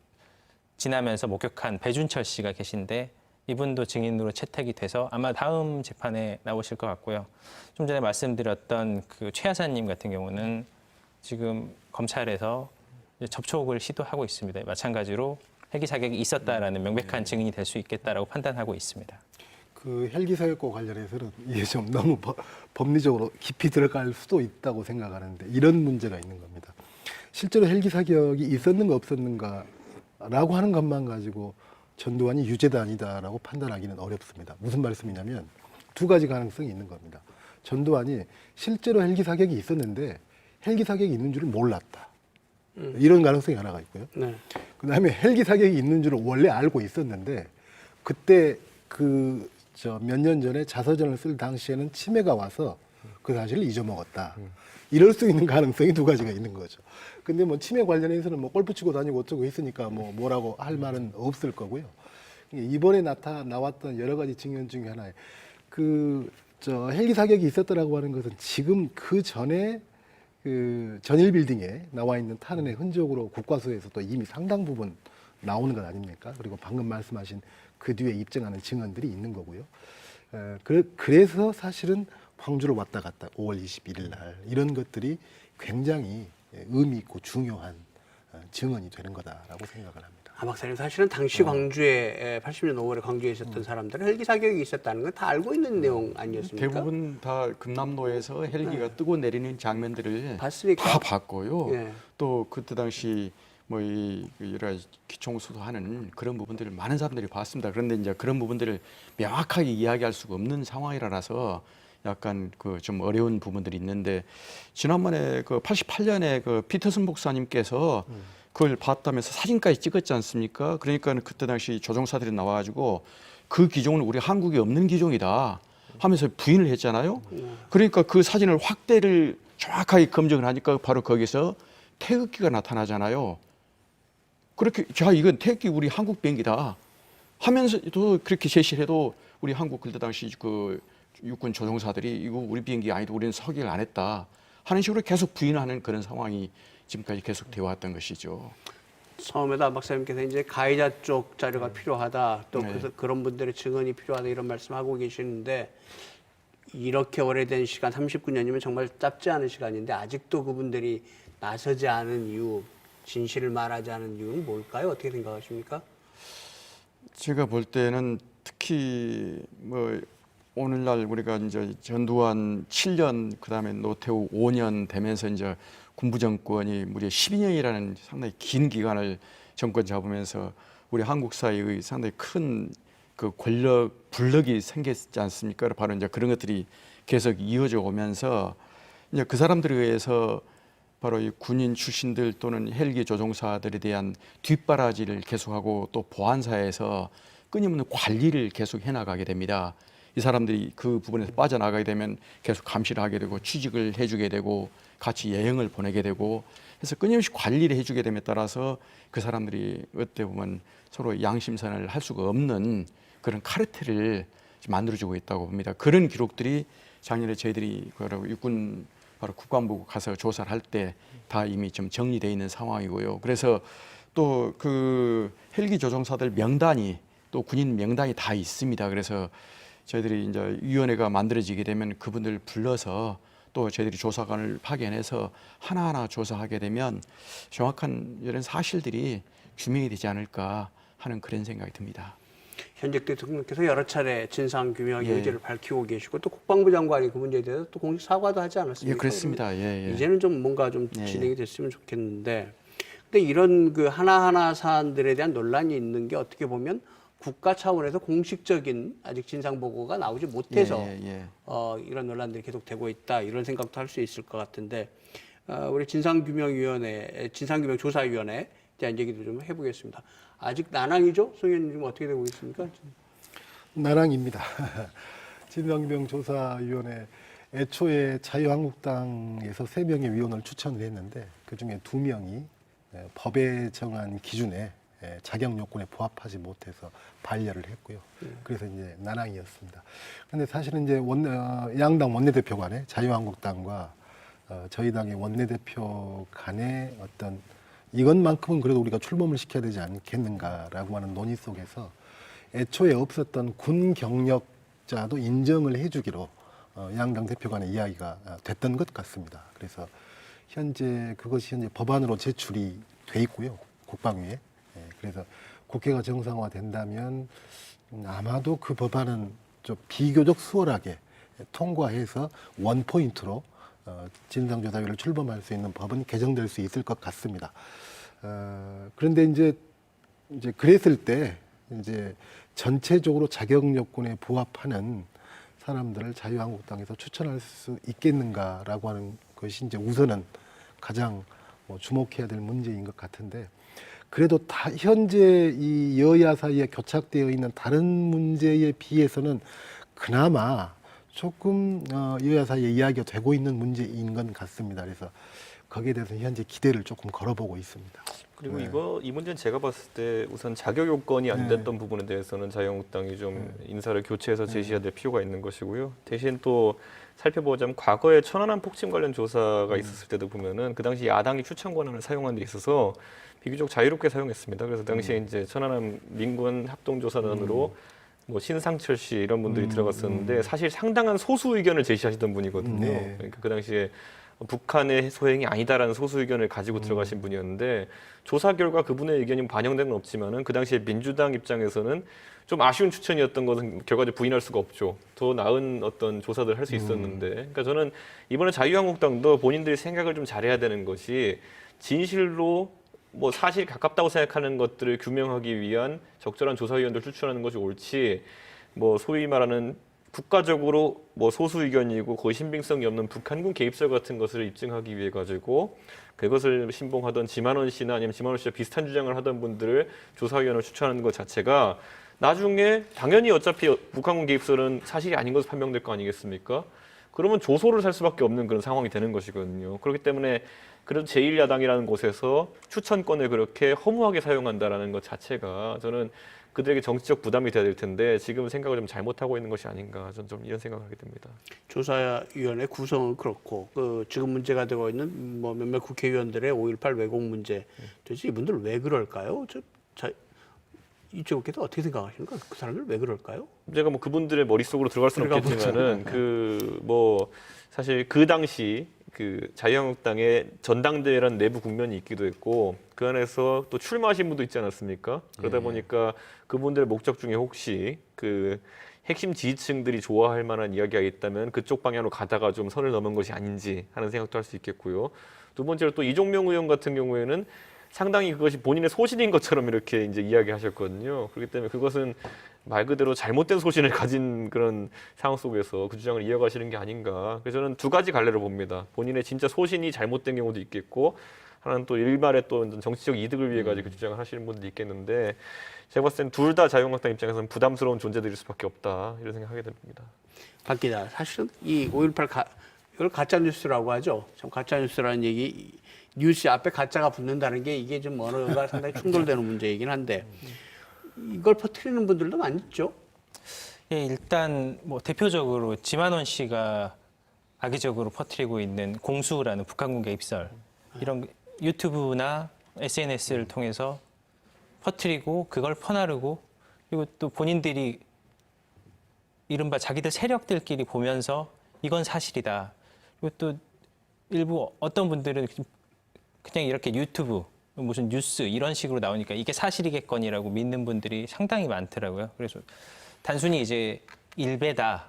지나면서 목격한 배준철 씨가 계신데 이분도 증인으로 채택이 돼서 아마 다음 재판에 나오실 것 같고요. 좀 전에 말씀드렸던 그 최 여사님 같은 경우는 지금 검찰에서 접촉을 시도하고 있습니다. 마찬가지로 헬기 사격이 있었다라는 명백한 증인이 될 수 있겠다라고 판단하고 있습니다. 그 헬기 사격과 관련해서는 이게 좀 너무 법리적으로 깊이 들어갈 수도 있다고 생각하는데 이런 문제가 있는 겁니다. 실제로 헬기 사격이 있었는가 없었는가라고 하는 것만 가지고 전두환이 유죄다 아니다라고 판단하기는 어렵습니다. 무슨 말씀이냐면 두 가지 가능성이 있는 겁니다. 전두환이 실제로 헬기 사격이 있었는데 헬기 사격이 있는 줄을 몰랐다. 이런 가능성이 하나가 있고요. 네. 그다음에 헬기 사격이 있는 줄을 원래 알고 있었는데 그때 몇 년 전에 자서전을 쓸 당시에는 치매가 와서 그 사실을 잊어먹었다. 이럴 수 있는 가능성이 두 가지가 있는 거죠. 근데 뭐 치매 관련해서는 뭐 골프 치고 다니고 어쩌고 했으니까 뭐라고 할 말은 없을 거고요. 이번에 나왔던 여러 가지 증언 중에 하나에 헬기 사격이 있었다라고 하는 것은 지금 그 전에 그 전일 빌딩에 나와 있는 탄원의 흔적으로 국과수에서도 이미 상당 부분 나오는 것 아닙니까? 그리고 방금 말씀하신 그 뒤에 입증하는 증언들이 있는 거고요. 그래서 사실은 광주로 왔다 갔다 5월 21일 날 이런 것들이 굉장히 의미 있고 중요한 증언이 되는 거다라고 생각을 합니다. 박사님 사실은 당시 광주에 80년 5월에 광주에 있었던 사람들은 헬기 사격이 있었다는 건 다 알고 있는 내용 아니었습니까? 대부분 다 금남로에서 헬기가 뜨고 내리는 장면들을 봤으니까. 다 봤고요. 예. 또 그때 당시 이 여러 가지 기총수도하는 그런 부분들을 많은 사람들이 봤습니다. 그런데 이제 그런 부분들을 명확하게 이야기할 수가 없는 상황이라서 약간 좀 어려운 부분들이 있는데 지난번에 88년에 피터슨 목사님께서 그걸 봤다면서 사진까지 찍었지 않습니까? 그러니까 그때 당시 조종사들이 나와가지고 그 기종은 우리 한국에 없는 기종이다 하면서 부인을 했잖아요. 그러니까 그 사진을 확대를 정확하게 검증을 하니까 바로 거기서 태극기가 나타나잖아요. 그렇게 자 이건 태극기 우리 한국 비행기다 하면서도 그렇게 제시를 해도 우리 한국 그때 당시 그 육군 조종사들이 이거 우리 비행기 아니고 우리는 서기를 안 했다 하는 식으로 계속 부인하는 그런 상황이 지금까지 계속 되어 왔던 것이죠. 처음에도 안 박사님께서 이제 가해자 쪽 자료가 필요하다, 또 네. 그런 분들의 증언이 필요하다 이런 말씀하고 계시는데 이렇게 오래된 시간 39년이면 정말 짧지 않은 시간인데 아직도 그분들이 나서지 않은 이유, 진실을 말하지 않은 이유는 뭘까요? 어떻게 생각하십니까? 제가 볼 때는 특히 뭐 오늘날 우리가 이제 전두환 7년 그다음에 노태우 5년 되면서 이제 군부 정권이 무려 12년이라는 상당히 긴 기간을 정권 잡으면서 우리 한국 사회의 상당히 큰 그 권력 불력이 생겼지 않습니까? 바로 이제 그런 것들이 계속 이어져 오면서 이제 그 사람들에 의해서 바로 이 군인 출신들 또는 헬기 조종사들에 대한 뒷바라지를 계속하고 또 보안사에서 끊임없는 관리를 계속 해나가게 됩니다. 이 사람들이 그 부분에서 빠져나가게 되면 계속 감시를 하게 되고 취직을 해주게 되고 같이 여행을 보내게 되고 해서 끊임없이 관리를 해주게 됨에 따라서 그 사람들이 어떻게 보면 서로 양심선을 할 수가 없는 그런 카르텔을 만들어주고 있다고 봅니다. 그런 기록들이 작년에 저희들이 육군 바로 국방부 가서 조사를 할 때 다 이미 좀 정리되어 있는 상황이고요. 그래서 또 그 헬기 조종사들 명단이 또 군인 명단이 다 있습니다. 그래서 저희들이 이제 위원회가 만들어지게 되면 그분들 불러서 또 저희들이 조사관을 파견해서 하나하나 조사하게 되면 정확한 이런 사실들이 규명이 되지 않을까 하는 그런 생각이 듭니다. 현직 대통령께서 여러 차례 진상규명의 예. 의지를 밝히고 계시고 또 국방부 장관이 그 문제에 대해서 또 공식 사과도 하지 않았습니까? 예, 그렇습니다. 예, 예. 이제는 좀 뭔가 좀 예. 진행이 됐으면 좋겠는데, 근데 이런 그 하나하나 사안들에 대한 논란이 있는 게 어떻게 보면 국가 차원에서 공식적인 아직 진상 보고가 나오지 못해서 예. 이런 논란들이 계속되고 있다 이런 생각도 할 수 있을 것 같은데, 우리 진상규명조사위원회에 대한 얘기도 좀 해보겠습니다. 아직 난항이죠? 송 의원님 지금 어떻게 되고 있습니까? 나랑입니다. 진상규명조사위원회 애초에 자유한국당에서 3명의 위원을 추천을 했는데 그중에 2명이 법에 정한 기준에 자격 요건에 부합하지 못해서 반려를 했고요. 그래서 이제 난항이었습니다. 그런데 사실은 이제 양당 원내대표 간에 자유한국당과 저희 당의 원내대표 간의 어떤 이것만큼은 그래도 우리가 출범을 시켜야 되지 않겠는가라고 하는 논의 속에서 애초에 없었던 군 경력자도 인정을 해주기로 양당 대표 간의 이야기가 됐던 것 같습니다. 그래서 그것이 현재 법안으로 제출이 돼 있고요. 국방위에. 그래서 국회가 정상화된다면 아마도 그 법안은 좀 비교적 수월하게 통과해서 원포인트로 진상조사위를 출범할 수 있는 법은 개정될 수 있을 것 같습니다. 그런데 이제 그랬을 때 이제 전체적으로 자격 요건에 부합하는 사람들을 자유한국당에서 추천할 수 있겠는가라고 하는 것이 이제 우선은 가장 주목해야 될 문제인 것 같은데, 그래도 현재 이 여야 사이에 교착되어 있는 다른 문제에 비해서는 그나마 조금 여야 사이에 이야기가 되고 있는 문제인 것 같습니다. 그래서 거기에 대해서 현재 기대를 조금 걸어보고 있습니다. 그리고 네. 이 문제는 제가 봤을 때 우선 자격 요건이 안 됐던 부분에 대해서는 자유한국당이 좀 인사를 교체해서 제시해야 될 필요가 있는 것이고요. 대신 또 살펴보자면 과거에 천안함 폭침 관련 조사가 있었을 때도 보면은 그 당시 야당이 추천 권한을 사용한 데 있어서 비교적 자유롭게 사용했습니다. 그래서 당시에 이제 천안함 민군 합동조사단으로 뭐 신상철 씨 이런 분들이 들어갔었는데 사실 상당한 소수 의견을 제시하시던 분이거든요. 네. 그러니까 그 당시에 북한의 소행이 아니다라는 소수 의견을 가지고 들어가신 분이었는데 조사 결과 그분의 의견이 반영된 건 없지만은 그 당시에 민주당 입장에서는 좀 아쉬운 추천이었던 것은 결과적으로 부인할 수가 없죠. 더 나은 어떤 조사들을 할 수 있었는데, 그러니까 저는 이번에 자유한국당도 본인들이 생각을 좀 잘해야 되는 것이 진실로 뭐 사실 가깝다고 생각하는 것들을 규명하기 위한 적절한 조사위원들 추천하는 것이 옳지, 뭐 소위 말하는 국가적으로 뭐 소수 의견이고 거의 신빙성이 없는 북한군 개입설 같은 것을 입증하기 위해 가지고 그것을 신봉하던 지만원 씨나 아니면 지만원 씨와 비슷한 주장을 하던 분들을 조사위원을 추천하는 것 자체가 나중에 당연히 어차피 북한군 개입설은 사실이 아닌 것으로 판명될 거 아니겠습니까? 그러면 조소를 살 수밖에 없는 그런 상황이 되는 것이거든요. 그렇기 때문에 그래도 제1야당이라는 곳에서 추천권을 그렇게 허무하게 사용한다라는 것 자체가 저는 그들에게 정치적 부담이 돼야 될 텐데 지금 생각을 좀 잘못하고 있는 것이 아닌가 저는 좀 이런 생각을 하게 됩니다. 조사위원회 구성은 그렇고 지금 문제가 되고 있는 뭐 몇몇 국회의원들의 5.18 왜곡 문제 도대체 이분들 왜 그럴까요? 이쪽에서 어떻게 생각하십니까? 그 사람들 왜 그럴까요? 제가 뭐 그분들의 머릿속으로 들어갈 수는 없겠지만은 그 뭐 사실 그 당시 그 자유한국당의 전당대회라는 내부 국면이 있기도 했고 그 안에서 또 출마하신 분도 있지 않았습니까? 그러다 보니까 그분들의 목적 중에 혹시 그 핵심 지지층들이 좋아할 만한 이야기가 있다면 그쪽 방향으로 가다가 좀 선을 넘은 것이 아닌지 하는 생각도 할 수 있겠고요. 두 번째로 또 이종명 의원 같은 경우에는 상당히 그것이 본인의 소신인 것처럼 이렇게 이제 이야기하셨거든요. 그렇기 때문에 그것은 말 그대로 잘못된 소신을 가진 그런 상황 속에서 그 주장을 이어가시는 게 아닌가. 그래서 저는 두 가지 갈래로 봅니다. 본인의 진짜 소신이 잘못된 경우도 있겠고 하나는 또 일말의 또 정치적 이득을 위해 가지고 그 주장을 하시는 분도 있겠는데 제가 봤을 땐 둘 다 자유한국당 입장에서는 부담스러운 존재들일 수밖에 없다 이런 생각하게 됩니다. 박 기자, 사실은 이 5.18 이걸 가짜 뉴스라고 하죠. 참 가짜 뉴스라는 얘기, 뉴스 앞에 가짜가 붙는다는 게 이게 좀 언어가 상당히 충돌되는 문제이긴 한데 이걸 퍼뜨리는 분들도 많이 있죠. 예, 일단 뭐 대표적으로 지만원 씨가 악의적으로 퍼뜨리고 있는 공수라는 북한 공개 입설 이런 유튜브나 SNS를 통해서 퍼뜨리고 그걸 퍼나르고 그리고 또 본인들이 이른바 자기들 세력들끼리 보면서 이건 사실이다. 그리고 또 일부 어떤 분들은 그냥 이렇게 유튜브 무슨 뉴스 이런 식으로 나오니까 이게 사실이겠거니라고 믿는 분들이 상당히 많더라고요. 그래서 단순히 이제 일베다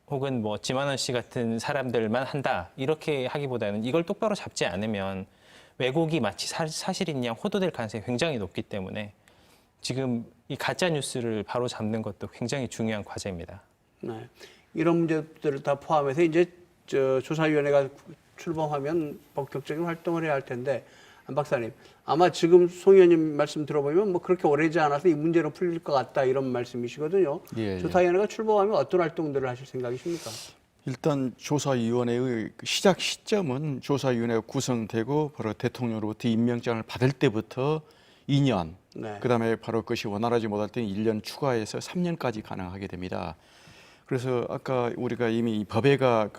혹은 뭐 지만원 씨 같은 사람들만 한다 이렇게 하기보다는 이걸 똑바로 잡지 않으면 왜곡이 마치 사실인 양 호도될 가능성이 굉장히 높기 때문에 지금 이 가짜 뉴스를 바로 잡는 것도 굉장히 중요한 과제입니다. 네. 이런 문제들을 다 포함해서 이제 조사위원회가 출범하면 본격적인 활동을 해야 할 텐데 안 박사님 아마 지금 송 의원님 말씀 들어보면 뭐 그렇게 오래지 않아서 이 문제로 풀릴 것 같다 이런 말씀이시거든요. 조사위원회가 출범하면 어떤 활동들을 하실 생각이십니까? 일단 조사위원회의 시작 시점은 조사위원회가 구성되고 바로 대통령으로부터 임명장을 받을 때부터 2년, 네. 그다음에 바로 그것이 원활하지 못할 때는 1년 추가해서 3년까지 가능하게 됩니다. 그래서 아까 우리가 이미 이 법에가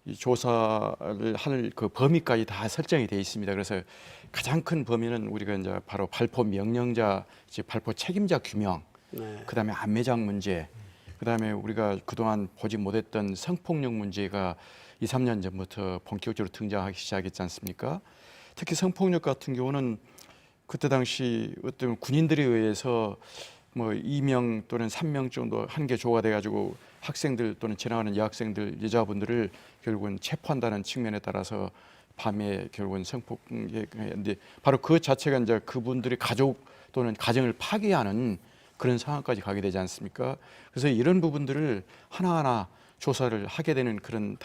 이 조사를 할 그 범위까지 다 설정이 돼 있습니다. 그래서 가장 큰 범위는 우리가 이제 바로 발포 명령자, 이제 발포 책임자 규명, 네. 그다음에 안매장 문제, 그다음에 우리가 그동안 보지 못했던 성폭력 문제가 2, 3년 전부터 본격적으로 등장하기 시작했지 않습니까? 특히 성폭력 같은 경우는 그때 당시 어떤 군인들에 의해서 뭐 2명 또는 3명 정도 한 개 조가 돼가지고 학생들 또는 지나가는 여학생들 여자분들을 결국은 체포한다는 측면에 따라서 밤에 결국은 성폭력인데 바로 그 자체가 이제 그분들의 가족 또는 가정을 파괴하는 그런 상황까지 가게 되지 않습니까? 그래서 이런 부분들을 하나하나 조사를 하게 되는 그런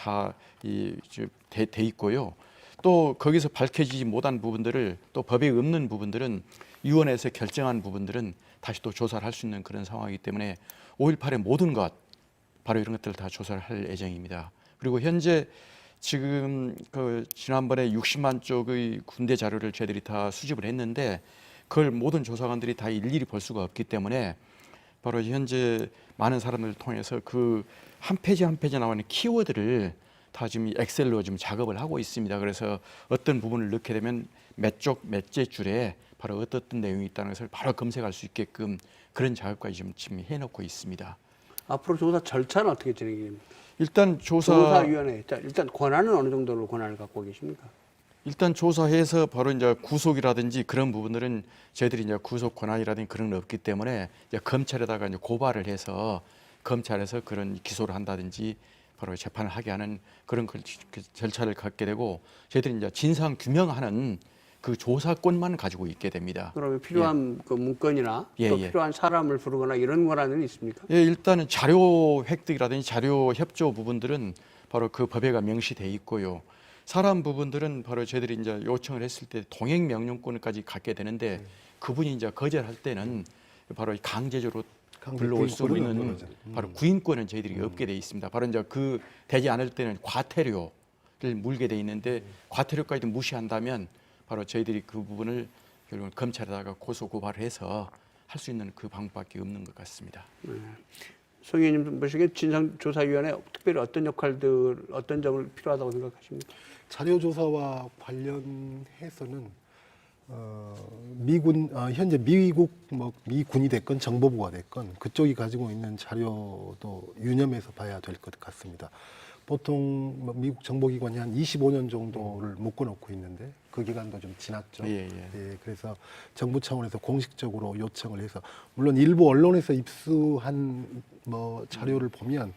돼 있고요. 또 거기서 밝혀지지 못한 부분들을 또 법에 없는 부분들은 위원회에서 결정한 부분들은 다시 또 조사를 할 수 있는 그런 상황이기 때문에 5.18의 모든 것 바로 이런 것들을 다 조사를 할 예정입니다. 그리고 현재 지금 그 지난번에 60만 쪽의 군대 자료를 저희들이 다 수집을 했는데 그걸 모든 조사관들이 다 일일이 볼 수가 없기 때문에 바로 현재 많은 사람들을 통해서 그 한 페이지 한 페이지 나오는 키워드를 다 지금 엑셀로 지금 작업을 하고 있습니다. 그래서 어떤 부분을 넣게 되면 몇 쪽, 몇째 줄에 바로 어떤 내용이 있다는 것을 바로 검색할 수 있게끔 그런 작업까지 지금 해놓고 있습니다. 앞으로 조사 절차는 어떻게 진행이 됩니까? 일단 조사위원회 일단 권한은 어느 정도로 권한을 갖고 계십니까? 일단 조사해서 바로 이제 구속이라든지 그런 부분들은 저희들이 이제 구속 권한이라든지 그런 건 없기 때문에 이제 검찰에다가 이제 고발을 해서 검찰에서 그런 기소를 한다든지 바로 재판을 하게 하는 그런 절차를 갖게 되고 저희들이 이제 진상 규명하는 그 조사권만 가지고 있게 됩니다. 그러면 필요한 그 문건이나 또 필요한 사람을 부르거나 이런 권한은 있습니까? 예, 일단은 자료 획득이라든지 자료 협조 부분들은 바로 그 법에가 명시돼 있고요. 사람 부분들은 바로 저희들이 이제 요청을 했을 때 동행 명령권까지 갖게 되는데 그분이 이제 거절할 때는 바로 강제적으로 상대 불러올 수 부인권은 있는 없는 거죠. 바로 구인권은 저희들이 없게 돼 있습니다. 바로 이제 그 되지 않을 때는 과태료를 물게 돼 있는데 과태료까지도 무시한다면 바로 저희들이 그 부분을 결국은 검찰에다가 고소 고발을 해서 할 수 있는 그 방법밖에 없는 것 같습니다. 송 의원님 보시기에 진상조사위원회 특별히 어떤 역할들, 어떤 점을 필요하다고 생각하십니까? 자료 조사와 관련해서는 미군 현재 미국 뭐 미군이 됐건 정보부가 됐건 그쪽이 가지고 있는 자료도 유념해서 봐야 될 것 같습니다. 보통 뭐 미국 정보기관이 한 25년 정도를 묶어놓고 있는데 그 기간도 좀 지났죠. 그래서 정부 차원에서 공식적으로 요청을 해서 물론 일부 언론에서 입수한 뭐 자료를 보면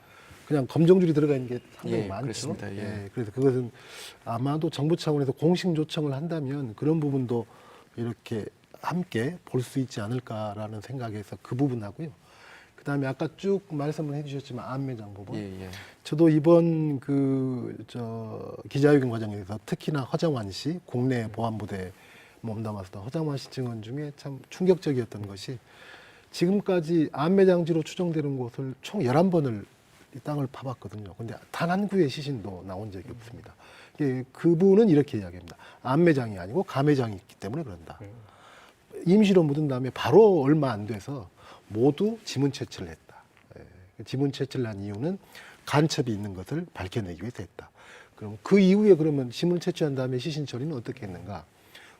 그냥 검정줄이 들어가 있는 게 상당히 많죠. 그렇습니다. 그래서 그것은 아마도 정부 차원에서 공식 요청을 한다면 그런 부분도 이렇게 함께 볼 수 있지 않을까라는 생각에서 그 부분하고요. 그다음에 아까 쭉 말씀을 해주셨지만 안매장 부분. 저도 이번 기자회견 과정에서 특히나 허정환 씨 국내 보안부대 몸담았던 허정환 씨 증언 중에 참 충격적이었던 것이 지금까지 안매장지로 추정되는 곳을 총 11번을 이 땅을 파봤거든요. 근데 단 한 구의 시신도 나온 적이 없습니다. 그분은 이렇게 이야기합니다. 안매장이 아니고 가매장이 있기 때문에 그런다. 임시로 묻은 다음에 바로 얼마 안 돼서 모두 지문 채취를 했다. 지문 채취를 한 이유는 간첩이 있는 것을 밝혀내기 위해서 했다. 그럼 그 이후에 그러면 지문 채취한 다음에 시신 처리는 어떻게 했는가?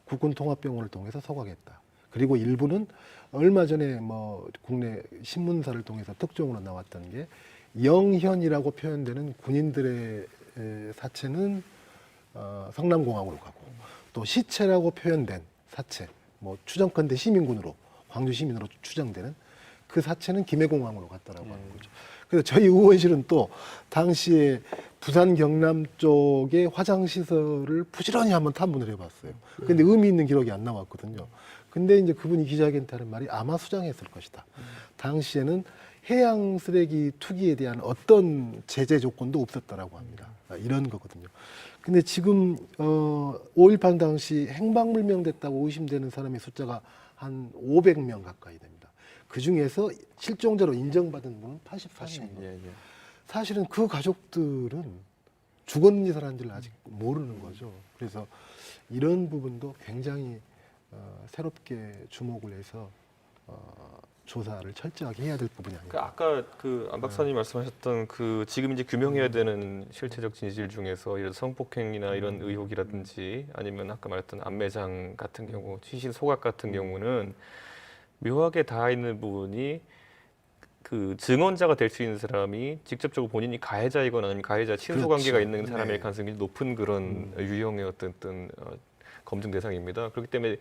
국군 통합병원을 통해서 소각했다. 그리고 일부는 얼마 전에 뭐 국내 신문사를 통해서 특종으로 나왔던 게 영현이라고 표현되는 군인들의 사체는 성남공항으로 가고 또 시체라고 표현된 사체, 뭐 추정컨대 시민군으로 광주 시민으로 추정되는 그 사체는 김해공항으로 갔다라고 하는 거죠. 그래서 저희 의원실은 또 당시에 부산 경남 쪽의 화장시설을 부지런히 한번 탐문을 해봤어요. 근데 의미 있는 기록이 안 나왔거든요. 근데 이제 그분이 기자회견때 하는 말이 아마 수정했을 것이다. 당시에는 해양 쓰레기 투기에 대한 어떤 제재 조건도 없었다라고 합니다. 이런 거거든요. 근데 지금 5.18 당시 행방불명됐다고 의심되는 사람의 숫자가 한 500명 가까이 됩니다. 그 중에서 실종자로 인정받은 분은 84명. 사실은 그 가족들은 죽었는지 살았는지를 아직 모르는 거죠. 그래서 이런 부분도 굉장히 새롭게 주목을 해서 조사를 철저하게 해야 될 부분이 아닌가. 아까 그 안 박사님 말씀하셨던 그 지금 이제 규명해야 되는 실체적 진실 중에서 이런 성폭행이나 이런 의혹이라든지 아니면 아까 말했던 안매장 같은 경우, 시신 소각 같은 경우는 묘하게 닿아 있는 부분이 그 증언자가 될 수 있는 사람이 직접적으로 본인이 가해자이거나 아니면 가해자 친소 관계가 그렇죠. 있는 사람일 가능성이 높은 그런 유형의 어떤 검증 대상입니다. 그렇기 때문에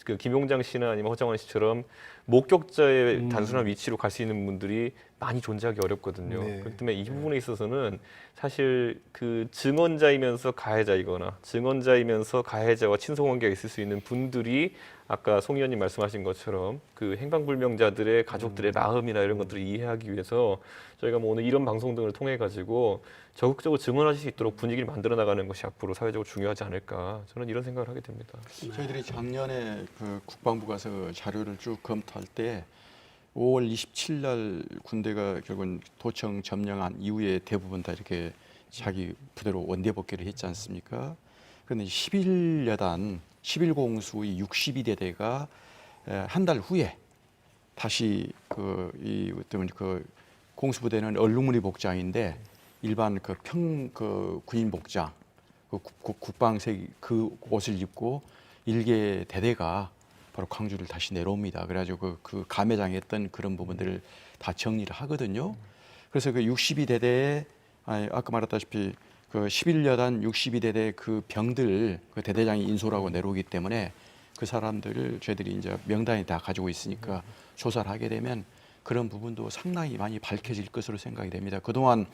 그 김용장 씨나 아니면 허정환 씨처럼 목격자의 단순한 위치로 갈 수 있는 분들이 많이 존재하기 어렵거든요. 그렇기 때문에 이 부분에 있어서는 사실 그 증언자이면서 가해자이거나 증언자이면서 가해자와 친소 관계가 있을 수 있는 분들이 아까 송 의원님 말씀하신 것처럼 그 행방불명자들의 가족들의 마음이나 이런 것들을 이해하기 위해서 저희가 뭐 오늘 이런 방송 등을 통해 가지고 적극적으로 증언하실 수 있도록 분위기를 만들어 나가는 것이 앞으로 사회적으로 중요하지 않을까, 저는 이런 생각을 하게 됩니다. 저희들이 작년에 그 국방부 가서 자료를 쭉 검토할 때 5월 27일 날 군대가 결국은 도청 점령한 이후에 대부분 다 이렇게 자기 부대로 원대 복귀를 했지 않습니까? 그런데 11여단 11공수의 62대대가 한 달 후에 다시 이 어떤 그 공수부대는 얼룩무늬 복장인데 일반 그 군인 복장, 국방색 그 옷을 입고 일개 대대가 바로 광주를 다시 내려옵니다. 그래가지고 그 감회장에 했던 그런 부분들을 다 정리를 하거든요. 그래서 그 62대대에 아까 말했다시피 그 11여단 62대대 그 병들 그 대대장이 인솔하고 내려오기 때문에 그 사람들을 저희들이 이제 명단이 다 가지고 있으니까 조사를 하게 되면 그런 부분도 상당히 많이 밝혀질 것으로 생각이 됩니다. 그동안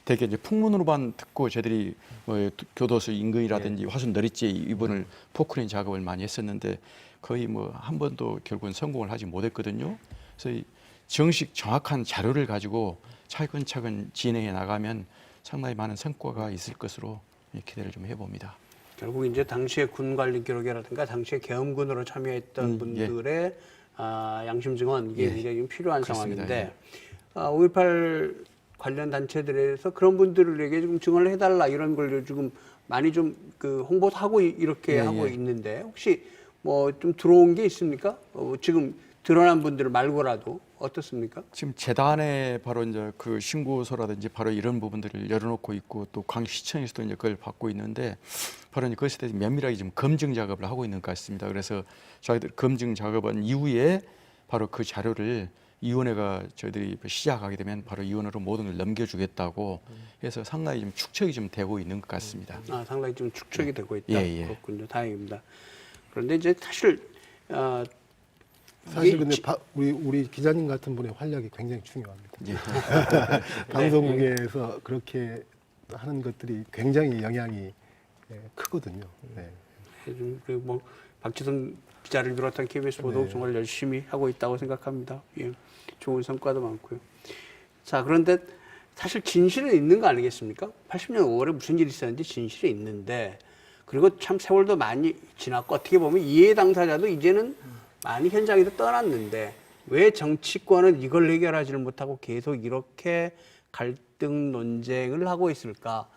되게 이제 풍문으로만 듣고 저희들이 뭐 교도소 인근이라든지 화순 너릿지 이분을 포크레인 작업을 많이 했었는데 거의 뭐 한 번도 결국은 성공을 하지 못했거든요. 그래서 이 정식 정확한 자료를 가지고 차근차근 진행해 나가면 상당히 많은 성과가 있을 것으로 기대를 좀 해봅니다. 결국 이제 당시에 군 관리 기록이라든가 당시에 계엄군으로 참여했던 분들의 양심 증언 이게 예. 굉장히 좀 필요한 그렇습니다. 상황인데 5.18 관련 단체들에서 그런 분들에게 좀 증언을 해달라 이런 걸 지금 많이 좀 그 홍보도 하고 이렇게 예, 하고 예. 있는데 혹시 뭐 좀 들어온 게 있습니까? 지금 드러난 분들 말고라도 어떻습니까? 지금 재단에 바로 이제 그 신고서라든지 바로 이런 부분들을 열어놓고 있고 또 광시청에서도 이제 그걸 받고 있는데 바로 이제 그것에 대해서 면밀하게 지금 검증 작업을 하고 있는 것 같습니다. 그래서 저희들 검증 작업한 이후에 바로 그 자료를 위원회가 저희들이 시작하게 되면 바로 위원회로 모든 걸 넘겨주겠다고 해서 상당히 좀 축척이 좀 되고 있는 것 같습니다. 상당히 좀 축적이 되고 있다. 예, 예. 그렇군요. 다행입니다. 그런데 이제 사실 사실 이게 근데 우리 기자님 같은 분의 활약이 굉장히 중요합니다. 예. 방송국에서 그렇게 하는 것들이 굉장히 영향이 크거든요. 네. 요즘 뭐 박지성 기자를 비롯한 KBS 보도 네. 정말 열심히 하고 있다고 생각합니다. 예, 좋은 성과도 많고요. 자, 그런데 사실 진실은 있는 거 아니겠습니까? 80년 5월에 무슨 일이 있었는지 진실이 있는데 그리고 참 세월도 많이 지났고 어떻게 보면 이해 당사자도 이제는 많이 현장에서 떠났는데 왜 정치권은 이걸 해결하지를 못하고 계속 이렇게 갈등 논쟁을 하고 있을까?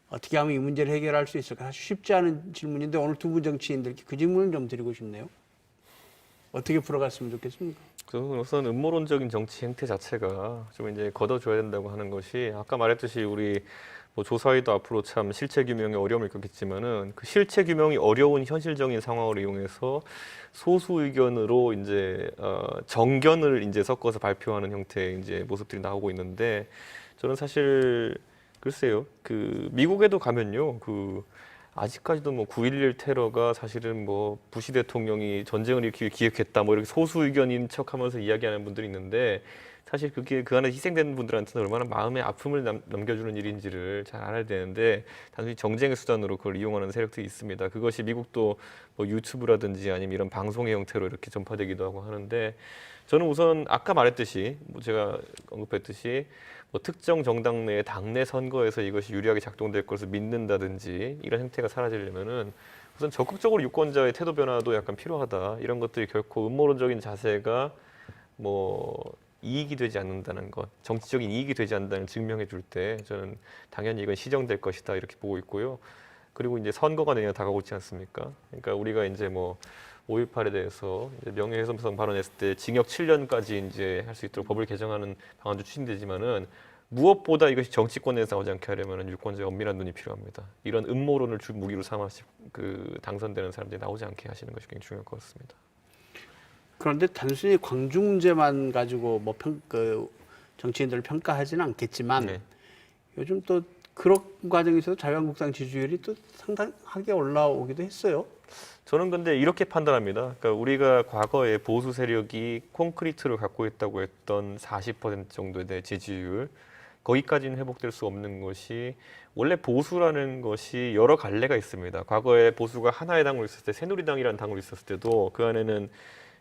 어떻게 하면 이 문제를 해결할 수 있을까? 사실 쉽지 않은 질문인데 오늘 두 분 정치인들께 그 질문을 좀 드리고 싶네요. 어떻게 풀어갔으면 좋겠습니까? 저는 우선 음모론적인 정치 행태 자체가 좀 이제 걷어줘야 된다고 하는 것이 아까 말했듯이 우리 뭐 조사위도 앞으로 참 실체 규명에 어려움을 겪겠지만은 그 실체 규명이 어려운 현실적인 상황을 이용해서 소수 의견으로 이제 정견을 이제 섞어서 발표하는 형태의 이제 모습들이 나오고 있는데 저는 사실 글쎄요 그 미국에도 가면요 그 아직까지도 뭐 9.11 테러가 사실은 뭐 부시 대통령이 전쟁을 일으키기 기획했다 뭐 이렇게 소수 의견인 척하면서 이야기하는 분들이 있는데 사실 그게 그 안에 희생된 분들한테는 얼마나 마음의 아픔을 남겨주는 일인지를 잘 알아야 되는데 단순히 정쟁의 수단으로 그걸 이용하는 세력들이 있습니다. 그것이 미국도 뭐 유튜브라든지 아니면 이런 방송의 형태로 이렇게 전파되기도 하고 하는데 저는 우선 아까 말했듯이 뭐 제가 언급했듯이 뭐 특정 정당 내 당내 선거에서 이것이 유리하게 작동될 것을 믿는다든지 이런 형태가 사라지려면은 우선 적극적으로 유권자의 태도 변화도 약간 필요하다. 이런 것들이 결코 음모론적인 자세가 뭐 이익이 되지 않는다는 것, 정치적인 이익이 되지 않는다는 증명해 줄 때 저는 당연히 이건 시정될 것이다 이렇게 보고 있고요. 그리고 이제 선거가 내년 다가오고 있지 않습니까? 그러니까 우리가 이제 뭐 5.18에 대해서 이제 명예훼손성 발언했을 때 징역 7년까지 이제 할 수 있도록 법을 개정하는 방안도 추진되지만은 무엇보다 이것이 정치권에서 나오지 않게 하려면 유권자의 엄밀한 눈이 필요합니다. 이런 음모론을 주 무기로 삼아서 그 당선되는 사람들이 나오지 않게 하시는 것이 굉장히 중요할 것 같습니다. 그런데 단순히 광주 문제만 가지고 뭐 정치인들을 평가하지는 않겠지만 네. 요즘 또 그런 과정에서도 자유한국당 지지율이 또 상당하게 올라오기도 했어요. 저는 근데 이렇게 판단합니다. 그러니까 우리가 과거에 보수 세력이 콘크리트를 갖고 있다고 했던 40% 정도의 내 지지율 거기까지는 회복될 수 없는 것이 원래 보수라는 것이 여러 갈래가 있습니다. 과거에 보수가 하나의 당으로 있었을 때 새누리당이라는 당으로 있었을 때도 그 안에는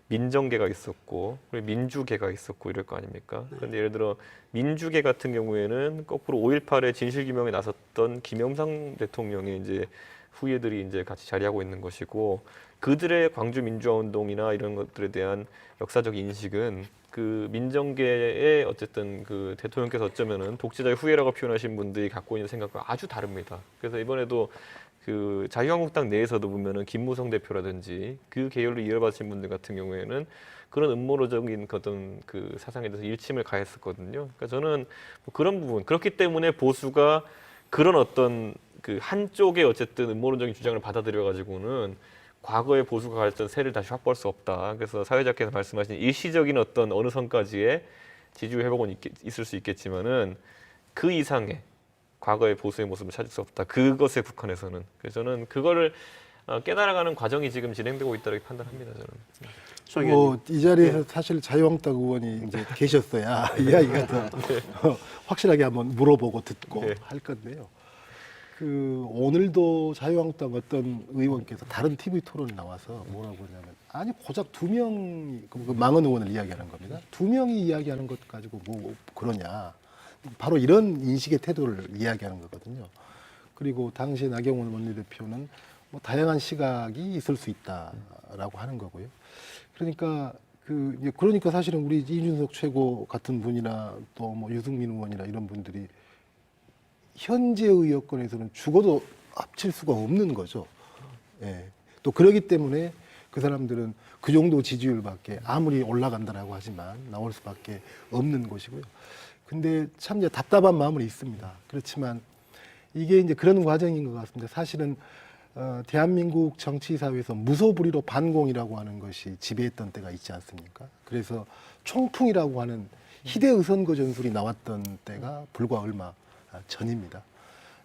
민정계가 있었고 그리고 민주계가 있었고 이럴 거 아닙니까? 그런데 예를 들어 민주계 같은 경우에는 거꾸로 5.18의 진실규명에 나섰던 김영삼 대통령의 이제 후예들이 이제 같이 자리하고 있는 것이고 그들의 광주 민주화 운동이나 이런 것들에 대한 역사적 인식은 그 민정계의 어쨌든 그 대통령께서 어쩌면은 독재자의 후예라고 표현하신 분들이 갖고 있는 생각과 아주 다릅니다. 그래서 이번에도 그 자유한국당 내에서도 보면은 김무성 대표라든지 그 계열로 이어받으신 분들 같은 경우에는 그런 음모론적인 어떤 그 사상에 대해서 일침을 가했었거든요. 그러니까 저는 뭐 그런 부분 그렇기 때문에 보수가 그런 어떤 그 한쪽의 어쨌든 음모론적인 주장을 받아들여 가지고는 과거의 보수가 가졌던 세를 다시 확보할 수 없다. 그래서 사회자께서 말씀하신 일시적인 어떤 어느 선까지의 지지율 회복은 있을 수 있겠지만은 그 이상의 과거의 보수의 모습을 찾을 수 없다. 그것에 국한해서는. 그래서 저는 그거를 깨달아가는 과정이 지금 진행되고 있다고 판단합니다. 저는. 이 자리에서 사실 자유한국당 의원이 이제 계셨어야 이야기가 더 확실하게 한번 물어보고 듣고 네. 할 건데요. 그 오늘도 자유한국당 어떤 의원께서 다른 TV 토론에 나와서 뭐라고 하냐면 아니 고작 두 명이 그 망언 의원을 이야기하는 겁니다. 두 명이 이야기하는 것 가지고 뭐 그러냐. 바로 이런 인식의 태도를 이야기하는 거거든요. 그리고 당시 나경원 원내대표는 뭐 다양한 시각이 있을 수 있다라고 하는 거고요. 그러니까 그러니까 사실은 우리 이준석 최고 같은 분이나 또 뭐 유승민 의원이나 이런 분들이 현재의 여건에서는 죽어도 합칠 수가 없는 거죠. 예. 또 그러기 때문에 그 사람들은 그 정도 지지율밖에 아무리 올라간다라고 하지만 나올 수밖에 없는 것이고요. 근데 참 이제 답답한 마음은 있습니다. 그렇지만 이게 이제 그런 과정인 것 같습니다. 사실은 대한민국 정치 사회에서 무소불위로 반공이라고 하는 것이 지배했던 때가 있지 않습니까? 그래서 총풍이라고 하는 희대의 선거 전술이 나왔던 때가 불과 얼마 전입니다.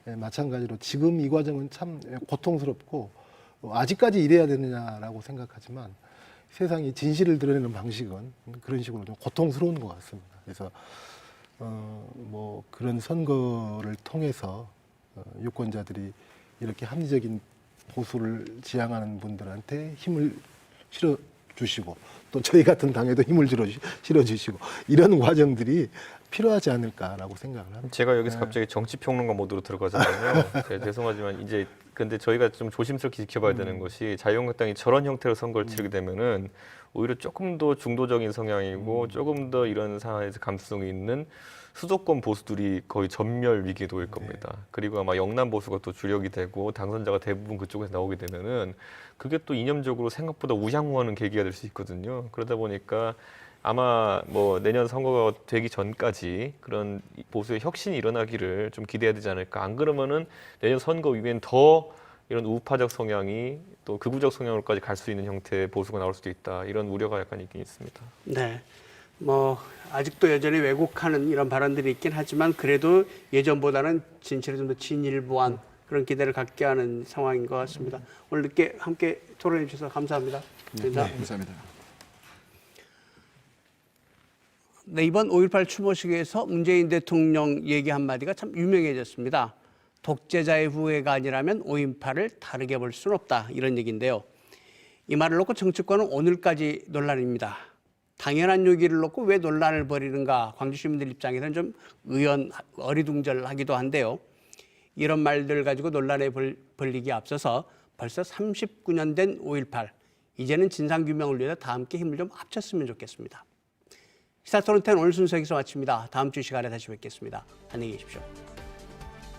예, 마찬가지로 지금 이 과정은 참 고통스럽고 아직까지 이래야 되느냐라고 생각하지만 세상이 진실을 드러내는 방식은 그런 식으로 좀 고통스러운 것 같습니다. 그래서 뭐 그런 선거를 통해서 유권자들이 이렇게 합리적인 보수를 지향하는 분들한테 힘을 실어 주시고 또 저희 같은 당에도 힘을 실어 주시고 이런 과정들이 필요하지 않을까라고 생각을 합니다. 제가 여기서 갑자기 정치 평론가 모드로 들어가잖아요. 죄송하지만 이제 근데 저희가 좀 조심스럽게 지켜봐야 되는 것이 자유한국당이 저런 형태로 선거를 치르게 되면은 오히려 조금 더 중도적인 성향이고 조금 더 이런 상황에서 감수성이 있는 수도권 보수들이 거의 전멸 위기에 놓일 겁니다. 그리고 아마 영남 보수가 또 주력이 되고 당선자가 대부분 그쪽에서 나오게 되면은 그게 또 이념적으로 생각보다 우상호하는 계기가 될 수 있거든요. 그러다 보니까 아마 뭐 내년 선거가 되기 전까지 그런 보수의 혁신이 일어나기를 좀 기대해야 되지 않을까. 안 그러면은 내년 선거 이후엔 더 이런 우파적 성향이 또 극우적 성향으로까지 갈 수 있는 형태의 보수가 나올 수도 있다. 이런 우려가 약간 있긴 있습니다. 네. 뭐 아직도 여전히 왜곡하는 이런 발언들이 있긴 하지만 그래도 예전보다는 진실에 좀 더 진일보한 그런 기대를 갖게 하는 상황인 것 같습니다. 오늘 늦게 함께 토론해 주셔서 감사합니다. 네, 감사합니다. 네, 이번 5.18 추모식에서 문재인 대통령 얘기 한마디가 참 유명해졌습니다. 독재자의 후예가 아니라면 5.18을 다르게 볼 수는 없다. 이런 얘기인데요. 이 말을 놓고 정치권은 오늘까지 논란입니다. 당연한 요기를 놓고 왜 논란을 벌이는가 광주 시민들 입장에서는 좀 어리둥절하기도 한데요. 이런 말들 가지고 논란에 벌리기에 앞서서 벌써 39년 된 5.18 이제는 진상규명을 위해서 다 함께 힘을 좀 합쳤으면 좋겠습니다. 시사토론 10 오늘 순서 여기서 마칩니다. 다음 주 이 시간에 다시 뵙겠습니다. 안녕히 계십시오.